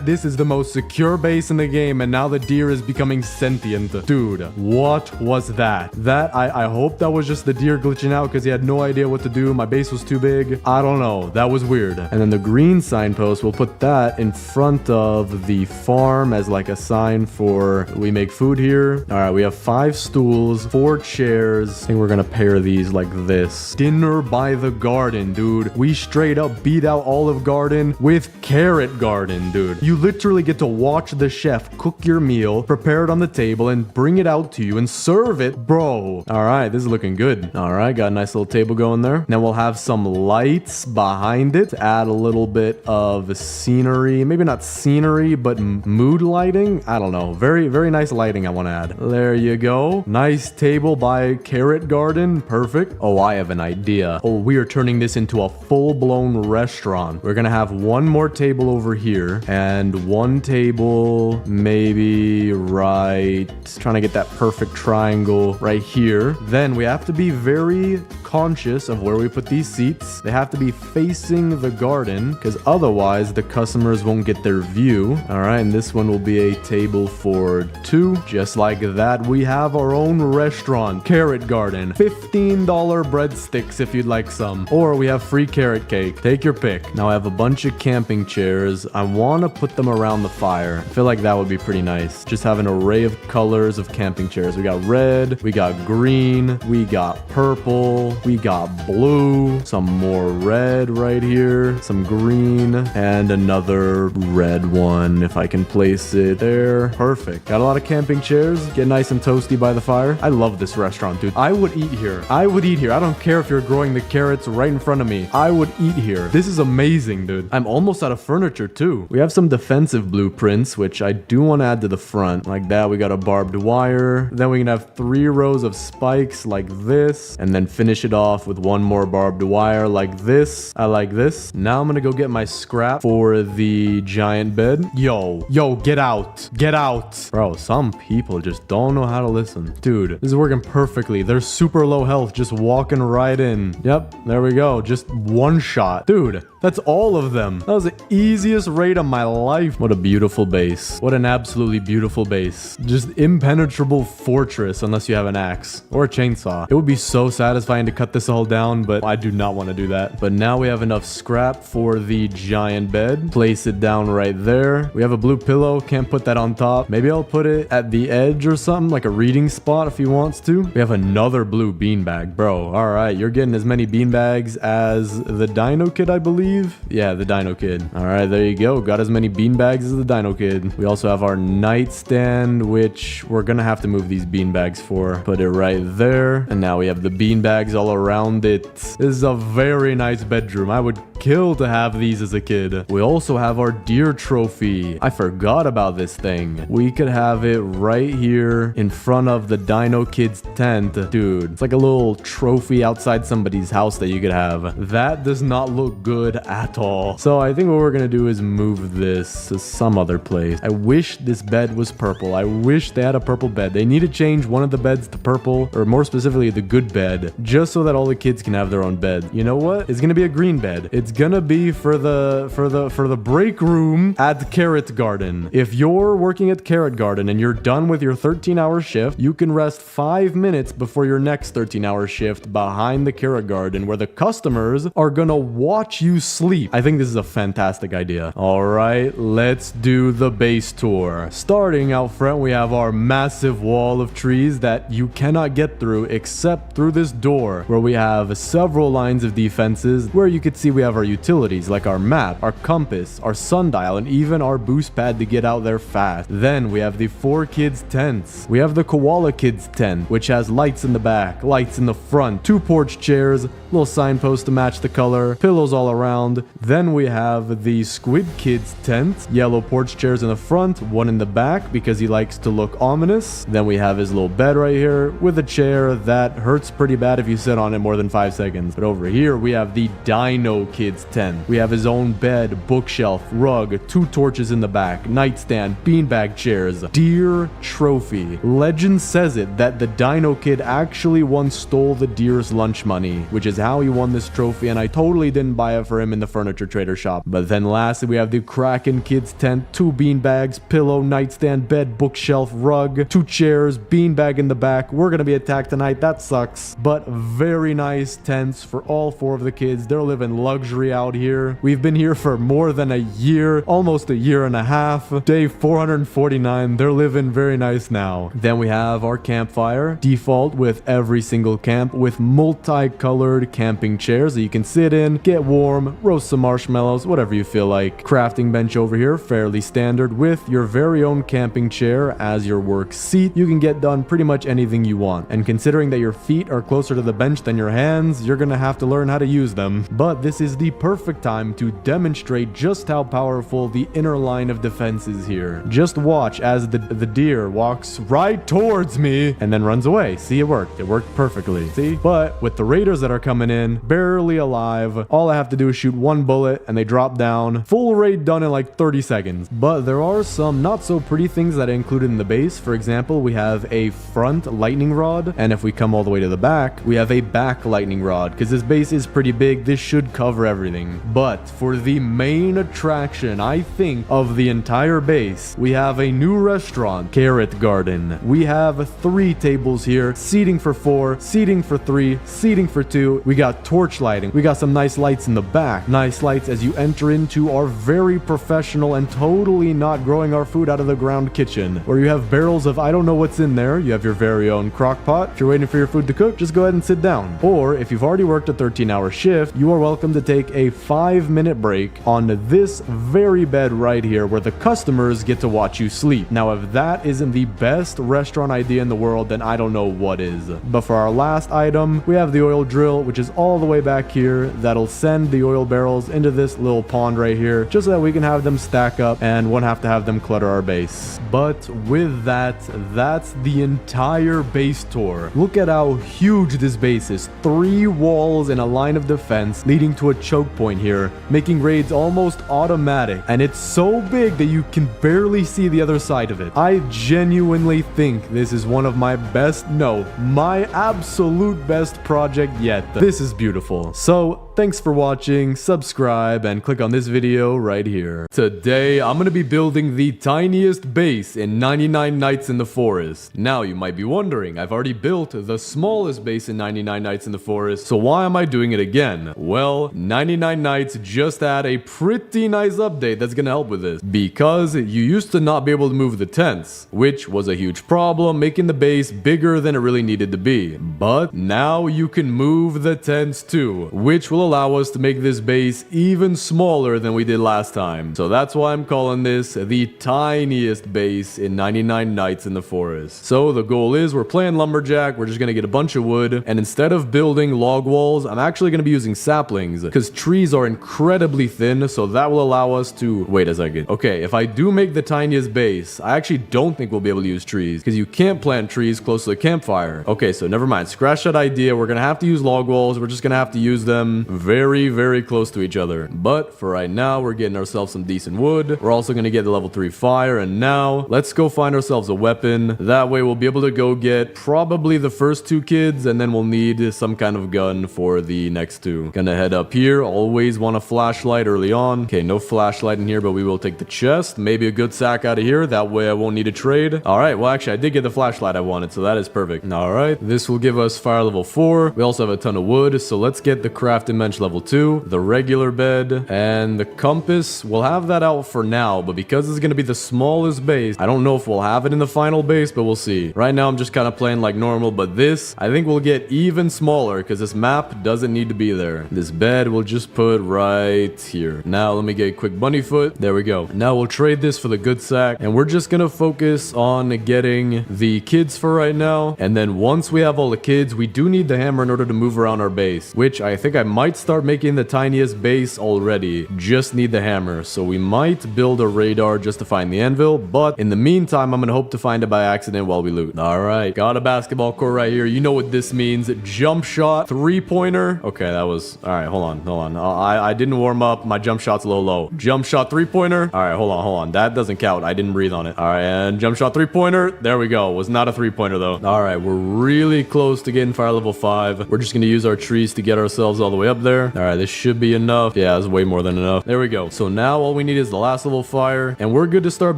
this is the most secure base in the game, and now the deer is becoming sentient. Dude, what was that? I hope that was just the deer glitching out because he had no idea what to do. My base was too big. I don't know. That was weird. And then the green signpost, we'll put that in front of the farm as like a sign for we make food here. All right, we have 5 stools, 4 chairs. I think we're gonna pair these like this. Dinner by the garden, dude. We straight up beat out Olive Garden with Carrot Garden, dude. You literally get to watch the chef cook your meal, prepare it on the table, and bring it out to you and serve it, bro. All right, this is looking good. All right, got a nice little table going there. Now we'll have some lights behind it to add a little bit of scenery. Maybe not scenery, but mood lighting. I don't know. Very, very nice lighting I want to add. There you go. Nice table by Carrot Garden. Perfect. Oh, I have an idea. idea. Oh, we are turning this into a full-blown restaurant. We're gonna have one more table over here and one table maybe right, trying to get that perfect triangle right here. Then we have to be very conscious of where we put these seats. They have to be facing the garden because otherwise the customers won't get their view. All right, and this one will be a table for two. Just like that, we have our own restaurant, Carrot Garden. $15 breadsticks if you'd like some. Or we have free carrot cake. Take your pick. Now I have a bunch of camping chairs. I want to put them around the fire. I feel like that would be pretty nice. Just have an array of colors of camping chairs. We got red, we got green, we got purple, we got blue, some more red right here, some green, and another red one if I can place it there. Perfect. Got a lot of camping chairs. Get nice and toasty by the fire. I love this restaurant, dude. I would eat here. I would eat here. I don't care if you're growing the carrots right in front of me. I would eat here. This is amazing, dude. I'm almost out of furniture too. We have some defensive blueprints, which I do want to add to the front. Like that, we got a barbed wire. Then we can have 3 rows of spikes like this, and then finish it off with one more barbed wire like this. I like this. Now I'm gonna go get my scrap for the giant bed. Yo, get out. Get out. Bro, some people just don't know how to listen. Dude, this is working perfectly. They're super low health, just walking right in. Yep, there we go. Just one shot. Dude, that's all of them. That was the easiest raid of my life. What a beautiful base. What an absolutely beautiful base. Just impenetrable fortress unless you have an axe or a chainsaw. It would be so satisfying to cut this all down, but I do not want to do that. But now we have enough scrap for the giant bed. Place it down right there. We have a blue pillow. Can't put that on top. Maybe I'll put it at the edge or something, like a reading spot if he wants to. We have another blue beanbag. Bro, all right. You're getting as many beanbags as the Dino Kid, I believe. Yeah, the Dino Kid. All right, there you go. Got as many beanbags as the Dino Kid. We also have our nightstand, which we're gonna have to move these beanbags for. Put it right there. And now we have the beanbags all around it. This is a very nice bedroom. I would kill to have these as a kid. We also have our deer trophy. I forgot about this thing. We could have it right here in front of the Dino Kid's tent. Dude, it's like a little trophy outside somebody's house that you could have. That does not look good at all. So I think what we're gonna do is move this to some other place. I wish this bed was purple. I wish they had a purple bed. They need to change one of the beds to purple, or more specifically the good bed, just so that all the kids can have their own bed. You know what? It's gonna be a green bed. It's gonna be for the break room at Carrot Garden. If you're working at Carrot Garden and you're done with your 13-hour shift, you can rest 5 minutes before your next 13-hour shift behind the Carrot Garden, where the customers are gonna watch you sleep. I think this is a fantastic idea. All right, let's do the base tour. Starting out front, we have our massive wall of trees that you cannot get through except through this door, where we have several lines of defenses, where you could see we have our utilities like our map, our compass, our sundial, and even our boost pad to get out there fast. Then we have the 4 kids tents. We have the koala kids tent, which has lights in the back, lights in the front, 2 porch chairs, little signpost to match the color, pillows all around. Then we have the squid kids tent, yellow porch chairs in the front, 1 in the back because he likes to look ominous. Then we have his little bed right here with a chair that hurts pretty bad if you sit on it more than 5 seconds. But over here we have the Dino Kids tent. We have his own bed, bookshelf, rug, 2 torches in the back, nightstand, beanbag chairs, deer trophy. Legend says it that the Dino Kid actually once stole the deer's lunch money, which is how he won this trophy, and I totally didn't buy it for him in the furniture trader shop. But then lastly, we have the Kraken Kids tent, 2 beanbags, pillow, nightstand, bed, bookshelf, rug, 2 chairs, beanbag in the back. We're gonna be attacked tonight. That sucks. But very nice tents for all 4 of the kids. They're living luxury out here. We've been here for more than a year, almost a year and a half. Day 449. They're living very nice now. Then we have our campfire, default with every single camp, with multicolored camping chairs that you can sit in, get warm, roast some marshmallows, whatever you feel like. Crafting bench over here, fairly standard, with your very own camping chair as your work seat. You can get done pretty much anything you want. And considering that your feet are closer to the bench than your hands, you're gonna have to learn how to use them. But this is the the perfect time to demonstrate just how powerful the inner line of defense is here. Just watch as the deer walks right towards me and then runs away. See, it worked. It worked perfectly. See? But with the raiders that are coming in, barely alive, all I have to do is shoot one bullet and they drop down. Full raid done in like 30 seconds. But there are some not so pretty things that I included in the base. For example, we have a front lightning rod, and if we come all the way to the back, we have a back lightning rod, because this base is pretty big. This should cover everything. But for the main attraction, I think, of the entire base, we have a new restaurant, Carrot Garden. We have 3 tables here, seating for 4, seating for 3, seating for 2. We got torch lighting. We got some nice lights in the back. Nice lights as you enter into our very professional and totally not growing our food out of the ground kitchen, where you have barrels of I don't know what's in there. You have your very own crock pot. If you're waiting for your food to cook, just go ahead and sit down. Or if you've already worked a 13-hour shift, you are welcome to take a 5-minute break on this very bed right here, where the customers get to watch you sleep. Now, if that isn't the best restaurant idea in the world, then I don't know what is. But for our last item, we have the oil drill, which is all the way back here. That'll send the oil barrels into this little pond right here, just so that we can have them stack up and won't have to have them clutter our base. But with that, that's the entire base tour. Look at how huge this base is. 3 walls and a line of defense leading to a choke point here, making raids almost automatic. And it's so big that you can barely see the other side of it. I genuinely think this is one of my best, no, my absolute best project yet. This is beautiful. So thanks for watching, subscribe, and click on this video right here. Today, I'm gonna be building the tiniest base in 99 Nights in the Forest. Now, you might be wondering, I've already built the smallest base in 99 Nights in the Forest, so why am I doing it again? Well, 99 Nights just had a pretty nice update that's gonna help with this. Because you used to not be able to move the tents, which was a huge problem, making the base bigger than it really needed to be. But now you can move the tents too, which will allow us to make this base even smaller than we did last time. So that's why I'm calling this the tiniest base in 99 Nights in the Forest. So the goal is, we're playing lumberjack, we're just gonna get a bunch of wood, and instead of building log walls, I'm actually gonna be using saplings, because trees are incredibly thin, so that will allow us to... Wait a second. Okay, if I do make the tiniest base, I actually don't think we'll be able to use trees, because you can't plant trees close to the campfire. Okay, so never mind. Scratch that idea. We're gonna have to use log walls. We're just gonna have to use them very, very close to each other. But for right now, we're getting ourselves some decent wood. We're also gonna get the level 3 fire, and now let's go find ourselves a weapon. That way we'll be able to go get probably the first 2 kids, and then we'll need some kind of gun for the next 2. Gonna head up here. Always want a flashlight early on. Okay, no flashlight in here, but we will take the chest. Maybe a good sack out of here. That way I won't need to trade. All right, well, actually, I did get the flashlight I wanted, so that is perfect. All right, this will give us fire level 4. We also have a ton of wood, so let's get the crafting bench level 2, the regular bed, and the compass. We'll have that out for now, but because it's gonna be the smallest base, I don't know if we'll have it in the final base, but we'll see. Right now, I'm just kind of playing like normal, but this, I think we'll get even smaller, because this map doesn't need to be there. This bed we'll just put right here. Now, let me get a quick bunny foot. There we go. Now, we'll trade this for the good sack, and we're just gonna focus on getting the kids for right now, and then once we have all the kids, we do need the hammer in order to move around our base, which I think I might start making the tiniest base already. Just need the hammer, so we might build a radar just to find the anvil, but in the meantime, I'm gonna hope to find it by accident while we loot. All right, got a basketball court right here. You know what this means. Jump shot, 3-pointer. Okay, that was... All right, hold on. I didn't warm up. My jump shot's a little low. Jump shot, 3-pointer. All right, hold on. That doesn't count. I didn't breathe on it. All right, and jump shot, 3-pointer. There we go. Was not a 3-pointer though. All right, we're really close to getting fire level 5. We're just gonna use our trees to get ourselves all the way up there. All right, this should be enough. Yeah, that's way more than enough. There we go. So now all we need is the last level fire, and we're good to start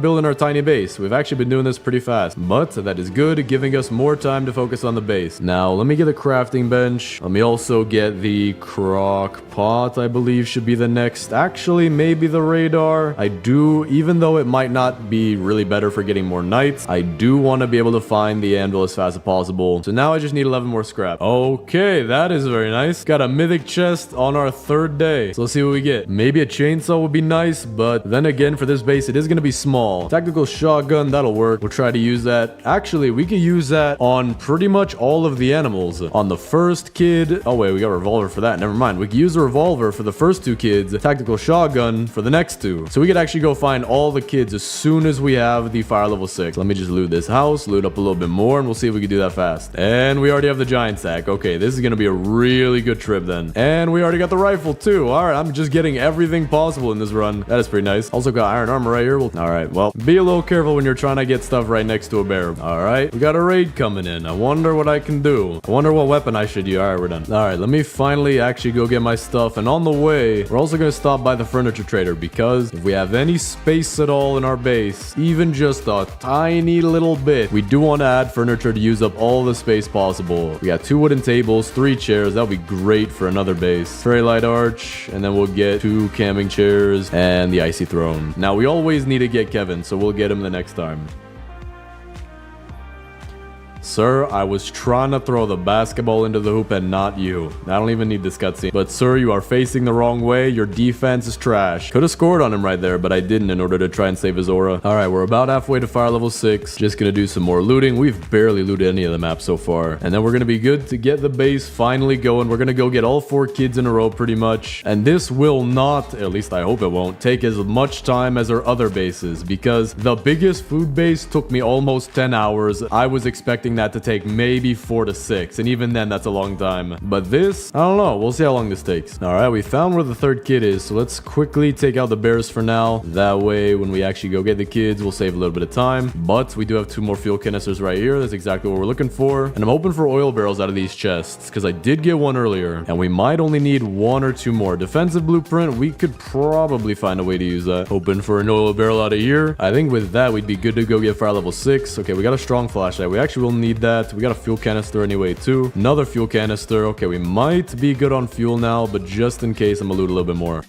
building our tiny base. We've actually been doing this pretty fast, but that is good, giving us more time to focus on the base. Now, let me get a crafting bench. Let me also get the crock pot, I believe should be the next. Actually, maybe the radar. I do, even though it might not be really better for getting more knights, I do want to be able to find the anvil as fast as possible. So now I just need 11 more scrap. Okay, that is very nice. Got a mythic chest test on our third day. So let's see what we get. Maybe a chainsaw would be nice, but then again, for this base, it is going to be small. Tactical shotgun, that'll work. We'll try to use that. Actually, we could use that on pretty much all of the animals. On the first kid... Oh, wait, we got a revolver for that. Never mind. We could use a revolver for the first 2 kids, tactical shotgun for the next 2. So we could actually go find all the kids as soon as we have the fire level 6. Let me just loot this house, loot up a little bit more, and we'll see if we can do that fast. And we already have the giant sack. Okay, this is going to be a really good trip then. And we already got the rifle too. All right, I'm just getting everything possible in this run. That is pretty nice. Also got iron armor right here. All right, well, be a little careful when you're trying to get stuff right next to a bear. All right, we got a raid coming in. I wonder what I can do. I wonder what weapon I should use. All right, we're done. All right, let me finally actually go get my stuff. And on the way, we're also going to stop by the furniture trader because if we have any space at all in our base, even just a tiny little bit, we do want to add furniture to use up all the space possible. We got 2 wooden tables, 3 chairs. That'll be great for another base. Very light arch, and then we'll get 2 camping chairs and the icy throne. Now, we always need to get Kevin, so we'll get him the next time. Sir, I was trying to throw the basketball into the hoop and not you. I don't even need this cutscene. But sir, you are facing the wrong way. Your defense is trash. Could have scored on him right there, but I didn't in order to try and save his aura. All right, we're about halfway to fire level 6. Just gonna do some more looting. We've barely looted any of the maps so far. And then we're gonna be good to get the base finally going. We're gonna go get all 4 kids in a row pretty much. And this will not, at least I hope it won't, take as much time as our other bases because the biggest food base took me almost 10 hours. I was expecting that to take maybe 4 to 6, and even then that's a long time. But this, I don't know, we'll see how long this takes. All right, we found where the 3rd kid is, so let's quickly take out the bears for now. That way when we actually go get the kids, we'll save a little bit of time. But we do have 2 more fuel canisters right here. That's exactly what we're looking for, and I'm hoping for oil barrels out of these chests because I did get one earlier, and we might only need 1 or 2 more. Defensive blueprint, we could probably find a way to use that. Hoping for an oil barrel out of here. I think with that we'd be good to go get fire level 6. Okay, we got a strong flashlight. We actually will need that. We got a fuel canister anyway too. Another fuel canister. Okay, we might be good on fuel now, but just in case, I'm gonna loot a little bit more.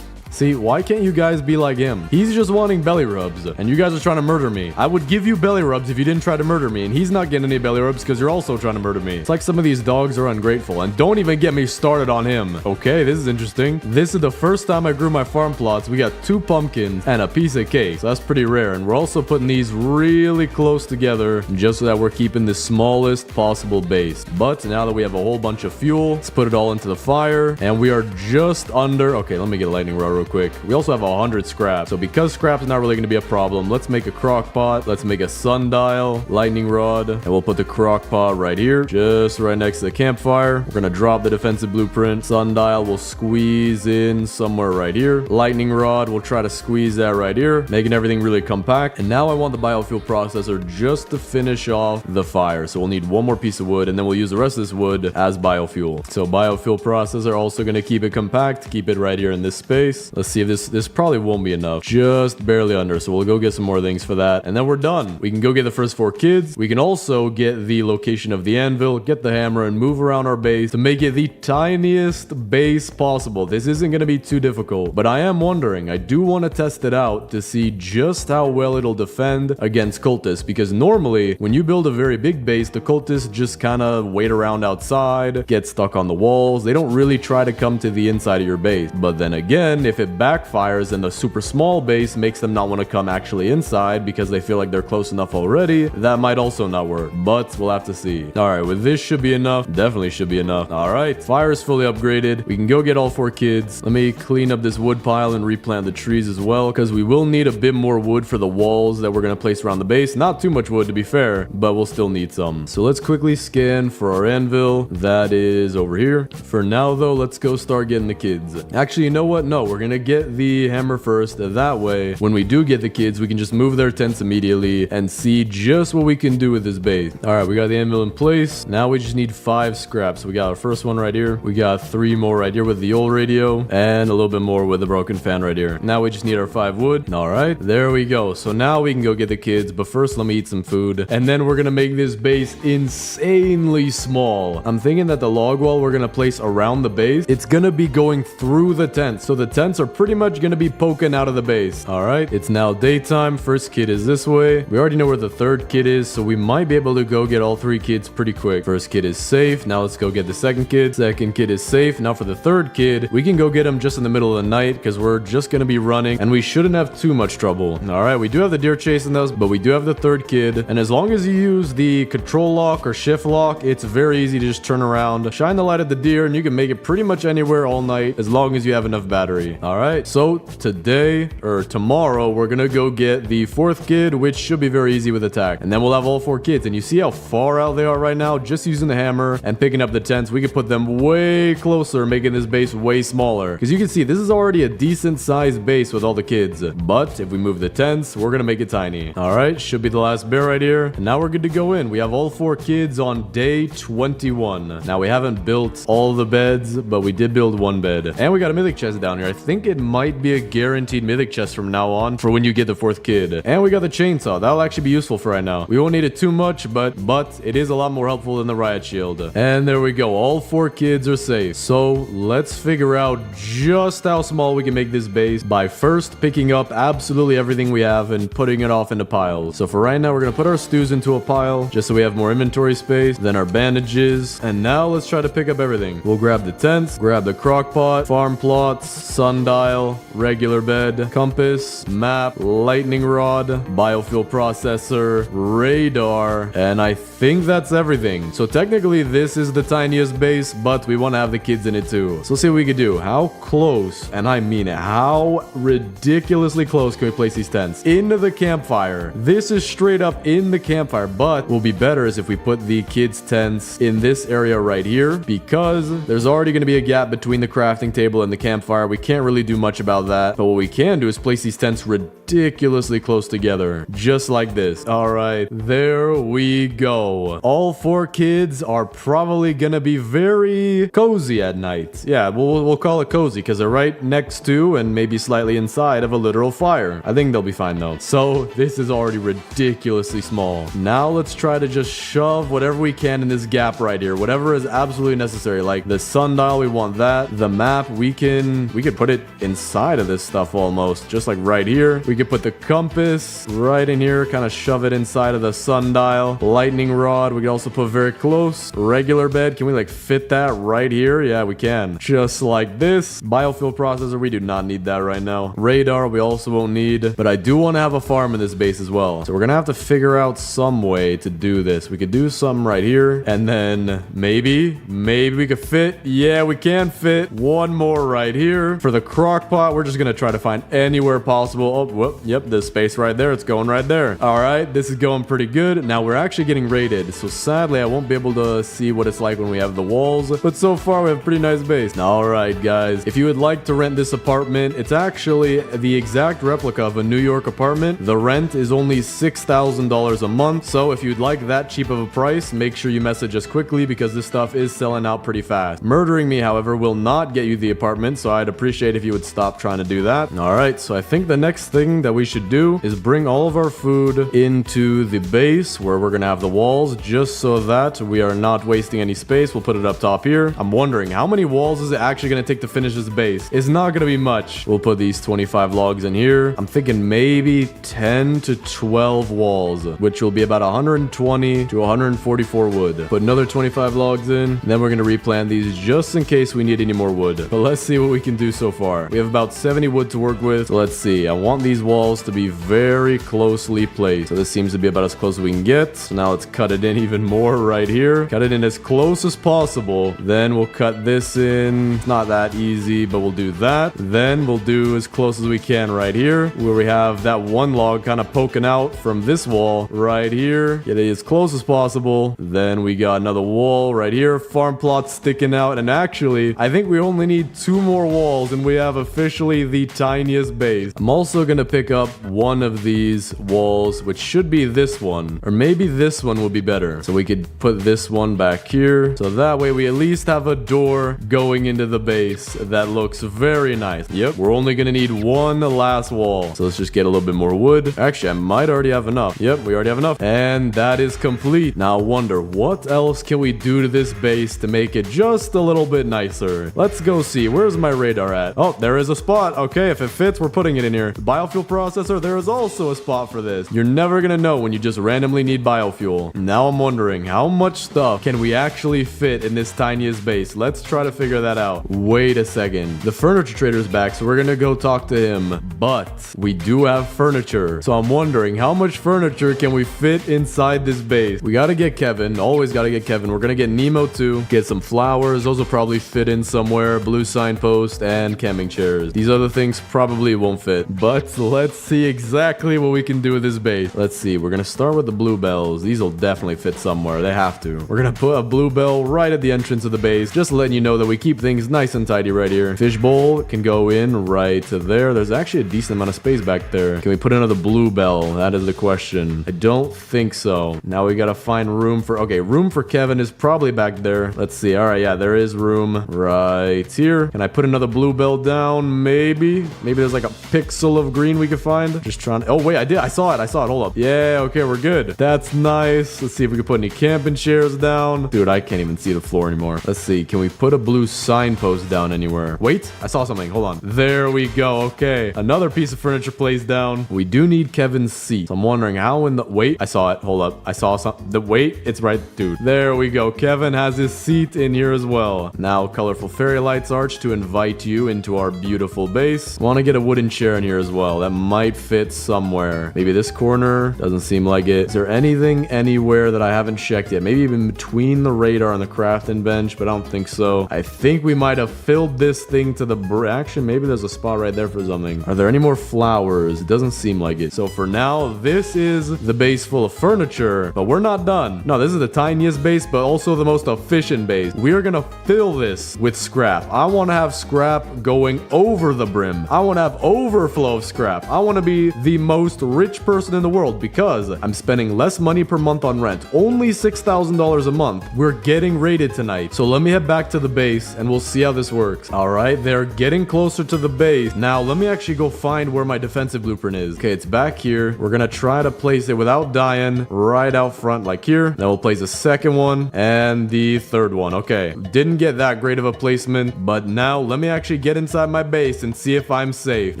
See, why can't you guys be like him? He's just wanting belly rubs, and you guys are trying to murder me. I would give you belly rubs if you didn't try to murder me, and he's not getting any belly rubs because you're also trying to murder me. It's like some of these dogs are ungrateful, and don't even get me started on him. Okay, this is interesting. This is the first time I grew my farm plots. We got 2 pumpkins and a piece of cake, so that's pretty rare, and we're also putting these really close together just so that we're keeping the smallest possible base. But now that we have a whole bunch of fuel, let's put it all into the fire, and we are just under... Okay, let me get a lightning rod real quick. We also have 100 scrap. So because scrap is not really going to be a problem, let's make a crock pot. Let's make a sundial, lightning rod, and we'll put the crock pot right here, just right next to the campfire. We're going to drop the defensive blueprint. Sundial will squeeze in somewhere right here. Lightning rod, we'll try to squeeze that right here, making everything really compact. And now I want the biofuel processor just to finish off the fire. So we'll need 1 more piece of wood, and then we'll use the rest of this wood as biofuel. So biofuel processor also going to keep it compact, keep it right here in this space. Let's see if this probably won't be enough. Just barely under. So we'll go get some more things for that. And then we're done. We can go get the first 4 kids. We can also get the location of the anvil, get the hammer, and move around our base to make it the tiniest base possible. This isn't going to be too difficult, but I am wondering, I do want to test it out to see just how well it'll defend against cultists, because normally when you build a very big base, the cultists just kind of wait around outside, get stuck on the walls. They don't really try to come to the inside of your base. But then again, if it backfires and the super small base makes them not want to come actually inside because they feel like they're close enough already, that might also not work, but we'll have to see. All right, with this should be enough. Definitely should be enough. All right, fire is fully upgraded. We can go get all 4 kids. Let me clean up this wood pile and replant the trees as well, because we will need a bit more wood for the walls that we're going to place around the base. Not too much wood to be fair, but we'll still need some. So let's quickly scan for our anvil. That is over here. For now though, let's go start getting the kids. Actually, you know what? No, we're going to get the hammer first. That way, when we do get the kids, we can just move their tents immediately and see just what we can do with this base. All right, we got the anvil in place. Now we just need 5 scraps. So we got our first one right here. We got 3 more right here with the old radio, and a little bit more with the broken fan right here. Now we just need our 5 wood. All right, there we go. So now we can go get the kids, but first let me eat some food, and then we're gonna make this base insanely small. I'm thinking that the log wall we're gonna place around the base, it's gonna be going through the tent. So the tent tents are pretty much gonna be poking out of the base. All right, it's now daytime. First kid is this way. We already know where the third kid is, so we might be able to go get all 3 kids pretty quick. First kid is safe. Now let's go get the second kid. Second kid is safe. Now for the third kid, we can go get him just in the middle of the night because we're just gonna be running and we shouldn't have too much trouble. All right, we do have the deer chasing us, but we do have the third kid. And as long as you use the control lock or shift lock, it's very easy to just turn around, shine the light at the deer, and you can make it pretty much anywhere all night as long as you have enough battery. All right, so today or tomorrow, we're gonna go get the 4th kid, which should be very easy with attack. And then we'll have all 4 kids. And you see how far out they are right now? Just using the hammer and picking up the tents, we could put them way closer, making this base way smaller. Because you can see this is already a decent sized base with all the kids. But if we move the tents, we're gonna make it tiny. All right, should be the last bear right here. And now we're good to go in. We have all 4 kids on day 21. Now we haven't built all the beds, but we did build 1 bed. And we got a mythic chest down here. I think it might be a guaranteed mythic chest from now on for when you get the 4th kid. And we got the chainsaw. That'll actually be useful for right now. We won't need it too much, but it is a lot more helpful than the riot shield. And there we go. All 4 kids are safe. So let's figure out just how small we can make this base by first picking up absolutely everything we have and putting it off into piles. So for right now, we're going to put our stews into a pile just so we have more inventory space, then our bandages. And now let's try to pick up everything. We'll grab the tents, grab the crock pot, farm plots, sundial, regular bed, compass, map, lightning rod, biofuel processor, radar, and I think that's everything. So technically this is the tiniest base, but we want to have the kids in it too. So let's see what we could do. How close, and I mean it, how ridiculously close can we place these tents? Into the campfire. This is straight up in the campfire, but what will be better is if we put the kids' tents in this area right here, because there's already going to be a gap between the crafting table and the campfire. We can't really do much about that, but what we can do is place these tents ridiculously close together, just like this. All right, there we go. All 4 kids are probably gonna be very cozy at night. Yeah, we'll call it cozy because they're right next to and maybe slightly inside of a literal fire. I think they'll be fine though. So this is already ridiculously small. Now let's try to just shove whatever we can in this gap right here, whatever is absolutely necessary. Like the sundial, we want that. The map, we could put it inside of this stuff almost, just like right here. We could put the compass right in here, kind of shove it inside of the sundial. Lightning rod, we could also put very close. Regular bed, can we like fit that right here? Yeah, we can. Just like this. Biofuel processor, we do not need that right now. Radar, we also won't need, but I do want to have a farm in this base as well. So we're gonna have to figure out some way to do this. We could do some right here, and then maybe we could fit. Yeah, we can fit one more right here. For the crock pot, we're just gonna try to find anywhere possible. Oh, whoop, yep, the space right there. It's going right there. All right, this is going pretty good. Now we're actually getting raided, so sadly I won't be able to see what it's like when we have the walls, but so far we have a pretty nice base. Now, all right, guys, if you would like to rent this apartment, it's actually the exact replica of a New York apartment. The rent is only $6,000 a month, so if you'd like that cheap of a price, make sure you message us quickly because this stuff is selling out pretty fast. Murdering me, however, will not get you the apartment, so I'd appreciate if you would stop trying to do that. All right, so I think the next thing that we should do is bring all of our food into the base where we're gonna have the walls, just so that we are not wasting any space. We'll put it up top here. I'm wondering how many walls is it actually gonna take to finish this base? It's not gonna be much. We'll put these 25 logs in here. I'm thinking maybe 10 to 12 walls, which will be about 120 to 144 wood. Put another 25 logs in, then we're gonna replant these just in case we need any more wood. But let's see what we can do so far. We have about 70 wood to work with, so let's see. I want these walls to be very closely placed. So this seems to be about as close as we can get. So now let's cut it in even more right here. Cut it in as close as possible. Then we'll cut this in. It's not that easy, but we'll do that. Then we'll do as close as we can right here, where we have that one log kind of poking out from this wall right here. Get it as close as possible. Then we got another wall right here. Farm plot sticking out. And actually, I think we only need 2 more walls and we have officially the tiniest base. I'm also going to pick up one of these walls, which should be this one. Or maybe this one will be better. So we could put this one back here. So that way we at least have a door going into the base that looks very nice. Yep, we're only going to need one last wall. So let's just get a little bit more wood. Actually, I might already have enough. Yep, we already have enough. And that is complete. Now I wonder, what else can we do to this base to make it just a little bit nicer? Let's go see. Where's my radar at? Oh, there is a spot. Okay, if it fits, we're putting it in here. The biofuel processor, there is also a spot for this. You're never gonna know when you just randomly need biofuel. Now I'm wondering, how much stuff can we actually fit in this tiniest base? Let's try to figure that out. Wait a second. The furniture trader's back, so we're gonna go talk to him. But we do have furniture. So I'm wondering, how much furniture can we fit inside this base? We gotta get Kevin. Always gotta get Kevin. We're gonna get Nemo too. Get some flowers. Those will probably fit in somewhere. Blue signpost and camping chairs. These other things probably won't fit. But let's see exactly what we can do with this base. Let's see. We're gonna start with the bluebells. These will definitely fit somewhere. They have to. We're gonna put a bluebell right at the entrance of the base. Just letting you know that we keep things nice and tidy right here. Fishbowl can go in right to there. There's actually a decent amount of space back there. Can we put another bluebell? That is the question. I don't think so. Now we gotta find room for... Okay, room for Kevin is probably back there. Let's see. All right, yeah, there is room right here. Can I put another bluebell down? Maybe. Maybe there's like a pixel of green we could find. Just trying to... Oh, wait, I did. I saw it. Hold up. Yeah, okay, we're good. That's nice. Let's see if we can put any camping chairs down. Dude, I can't even see the floor anymore. Let's see. Can we put a blue signpost down anywhere? Wait, I saw something. Hold on. There we go. Okay. Another piece of furniture placed down. We do need Kevin's seat. So I'm wondering how in the... Wait, I saw it. Hold up. I saw something. Wait, it's right. Dude. There we go. Kevin has his seat in here as well. Now, colorful fairy lights arch to invite you into our beautiful base. Want to get a wooden chair in here as well. That might fit somewhere. Maybe this corner. Doesn't seem like it. Is there anything anywhere that I haven't checked yet? Maybe even between the radar and the crafting bench, but I don't think so. I think we might have filled this thing to the actually, maybe there's a spot right there for something. Are there any more flowers? It doesn't seem like it. So for now, this is the base full of furniture, but we're not done. No, this is the tiniest base, but also the most efficient base. We are gonna fill this with scrap. I want to have scrap going over the brim. I want to have overflow of scrap. I want to be the most rich person in the world because I'm spending less money per month on rent. Only $6,000 a month. We're getting raided tonight. So let me head back to the base and we'll see how this works. All right, they're getting closer to the base. Now, let me actually go find where my defensive blueprint is. Okay, it's back here. We're gonna try to place it without dying right out front like here. Then we'll place the second one and the third one. Okay, didn't get that great of a placement, but now let me actually get inside my base and see if I'm safe.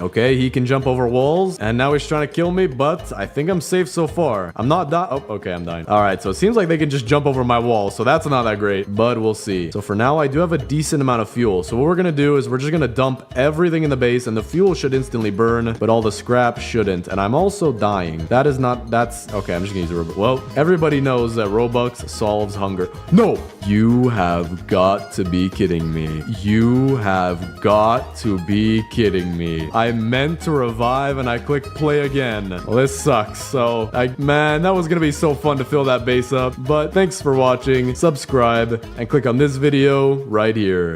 Okay, he can jump over walls and now he's trying to kill me, but I think I'm safe so far. I'm not dying. Oh, okay, I'm dying. All right, so it seems like they can just jump over my wall, so that's not that great, but we'll see. So for now, I do have a decent amount of fuel. So what we're gonna do is we're just gonna dump everything in the base and the fuel should instantly burn, but all the scrap shouldn't. And I'm also dying. That is not, that's, okay, I'm just gonna use a Robux. Well, everybody knows that Robux solves hunger. No! You have got to be kidding me. You have got to be kidding me. I meant to revive and I clicked play again. Well, this sucks. So, man, that was gonna be so fun to fill that base up. But thanks for watching. Subscribe and click on this video right here.